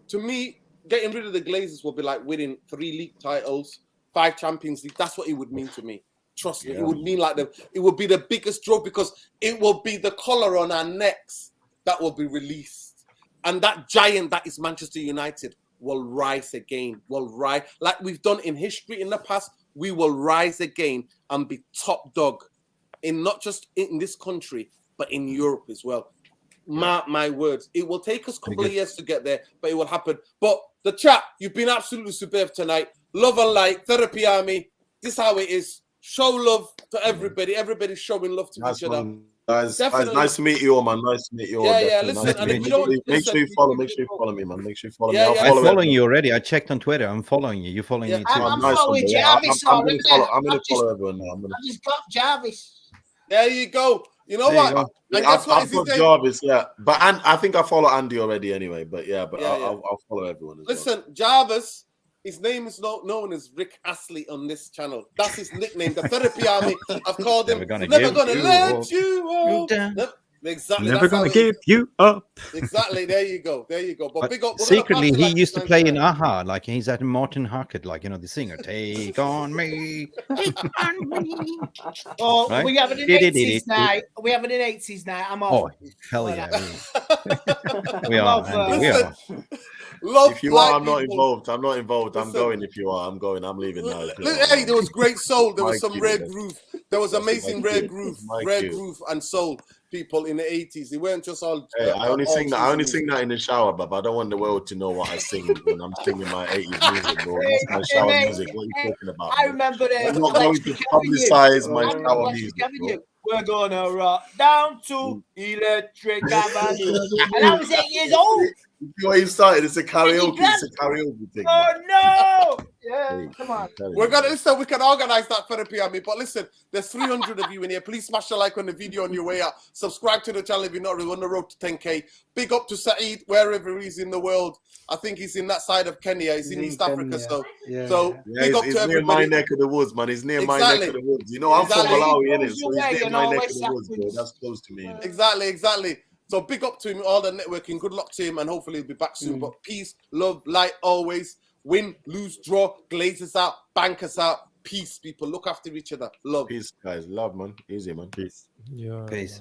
To me, getting rid of the Glazers would be like winning 3 league titles, 5 Champions League. That's what it would mean to me. Trust me, it would mean like it would be the biggest draw because it will be the collar on our necks that will be released. And that giant that is Manchester United will rise again, will rise. Like we've done in history in the past, we will rise again and be top dog in not just in this country, but in Europe as well. Mark my words. It will take us a couple of years to get there, but it will happen. But the chat, you've been absolutely superb tonight. Love and light, Therapy Army. This is how it is. Show love to everybody. Everybody's showing love to each other. Guys, nice to meet you all, man. Nice to meet you all. Yeah, listen. And if you don't make sure you follow me, man. Make sure you follow me. I'm following you already. I checked on Twitter. I'm following you. You're following me too. I'm following Jarvis. I'm going to follow everyone now. I just got Jarvis. There you go. You know what? And I've got Jarvis, but I think I follow Andy already anyway. But I'll follow everyone. Listen, Jarvis. His name is known as Rick Astley on this channel. That's his nickname. The Therapy Army. I've called him. Never gonna let you down. Exactly. Never gonna give you up. Exactly. There you go. But big up. Secretly, he used to play in Aha. Like he's at Martin Hackett, like the singer. Take on me. Oh, right? We have it in 80s now. We have it in 80s now. I'm off. Oh, hell yeah. We are. We are. If you are, I'm not involved. I'm not involved. I'm going. If you are, I'm going. I'm leaving now. Hey, there was great soul. There was some rare groove. There was amazing rare groove and soul people in the 80s. They weren't just all. Hey, I only sing that in the shower, but I don't want the world to know what I sing when I'm singing my 80s music, bro. That's my shower music. What are you talking about? I remember that. I'm not going to publicize my shower music. We're gonna rock down to Electric Avenue. And I was 8 years old. You know what you started? It's a karaoke thing. Oh no! Yeah, come on. We're gonna listen. We can organize that Therapy Army. But listen, there's 300 of you in here. Please smash the like on the video on your way out. Subscribe to the channel if you're not on the road to 10K. Big up to Saeed wherever he's in the world. I think he's in that side of Kenya. He's in East Africa, so big up to everybody. Near my neck of the woods, man. He's near my neck of the woods. You know, I'm from Malawi, innit? So he's near my neck of the woods, bro. That's close to me. Exactly. So big up to him, all the networking. Good luck to him, and hopefully he'll be back soon. But peace, love, light, always. Win, lose, draw, Glazers out, bankers out. Peace, people. Look after each other. Love. Peace, guys. Love, man. Easy, man. Yeah. Peace.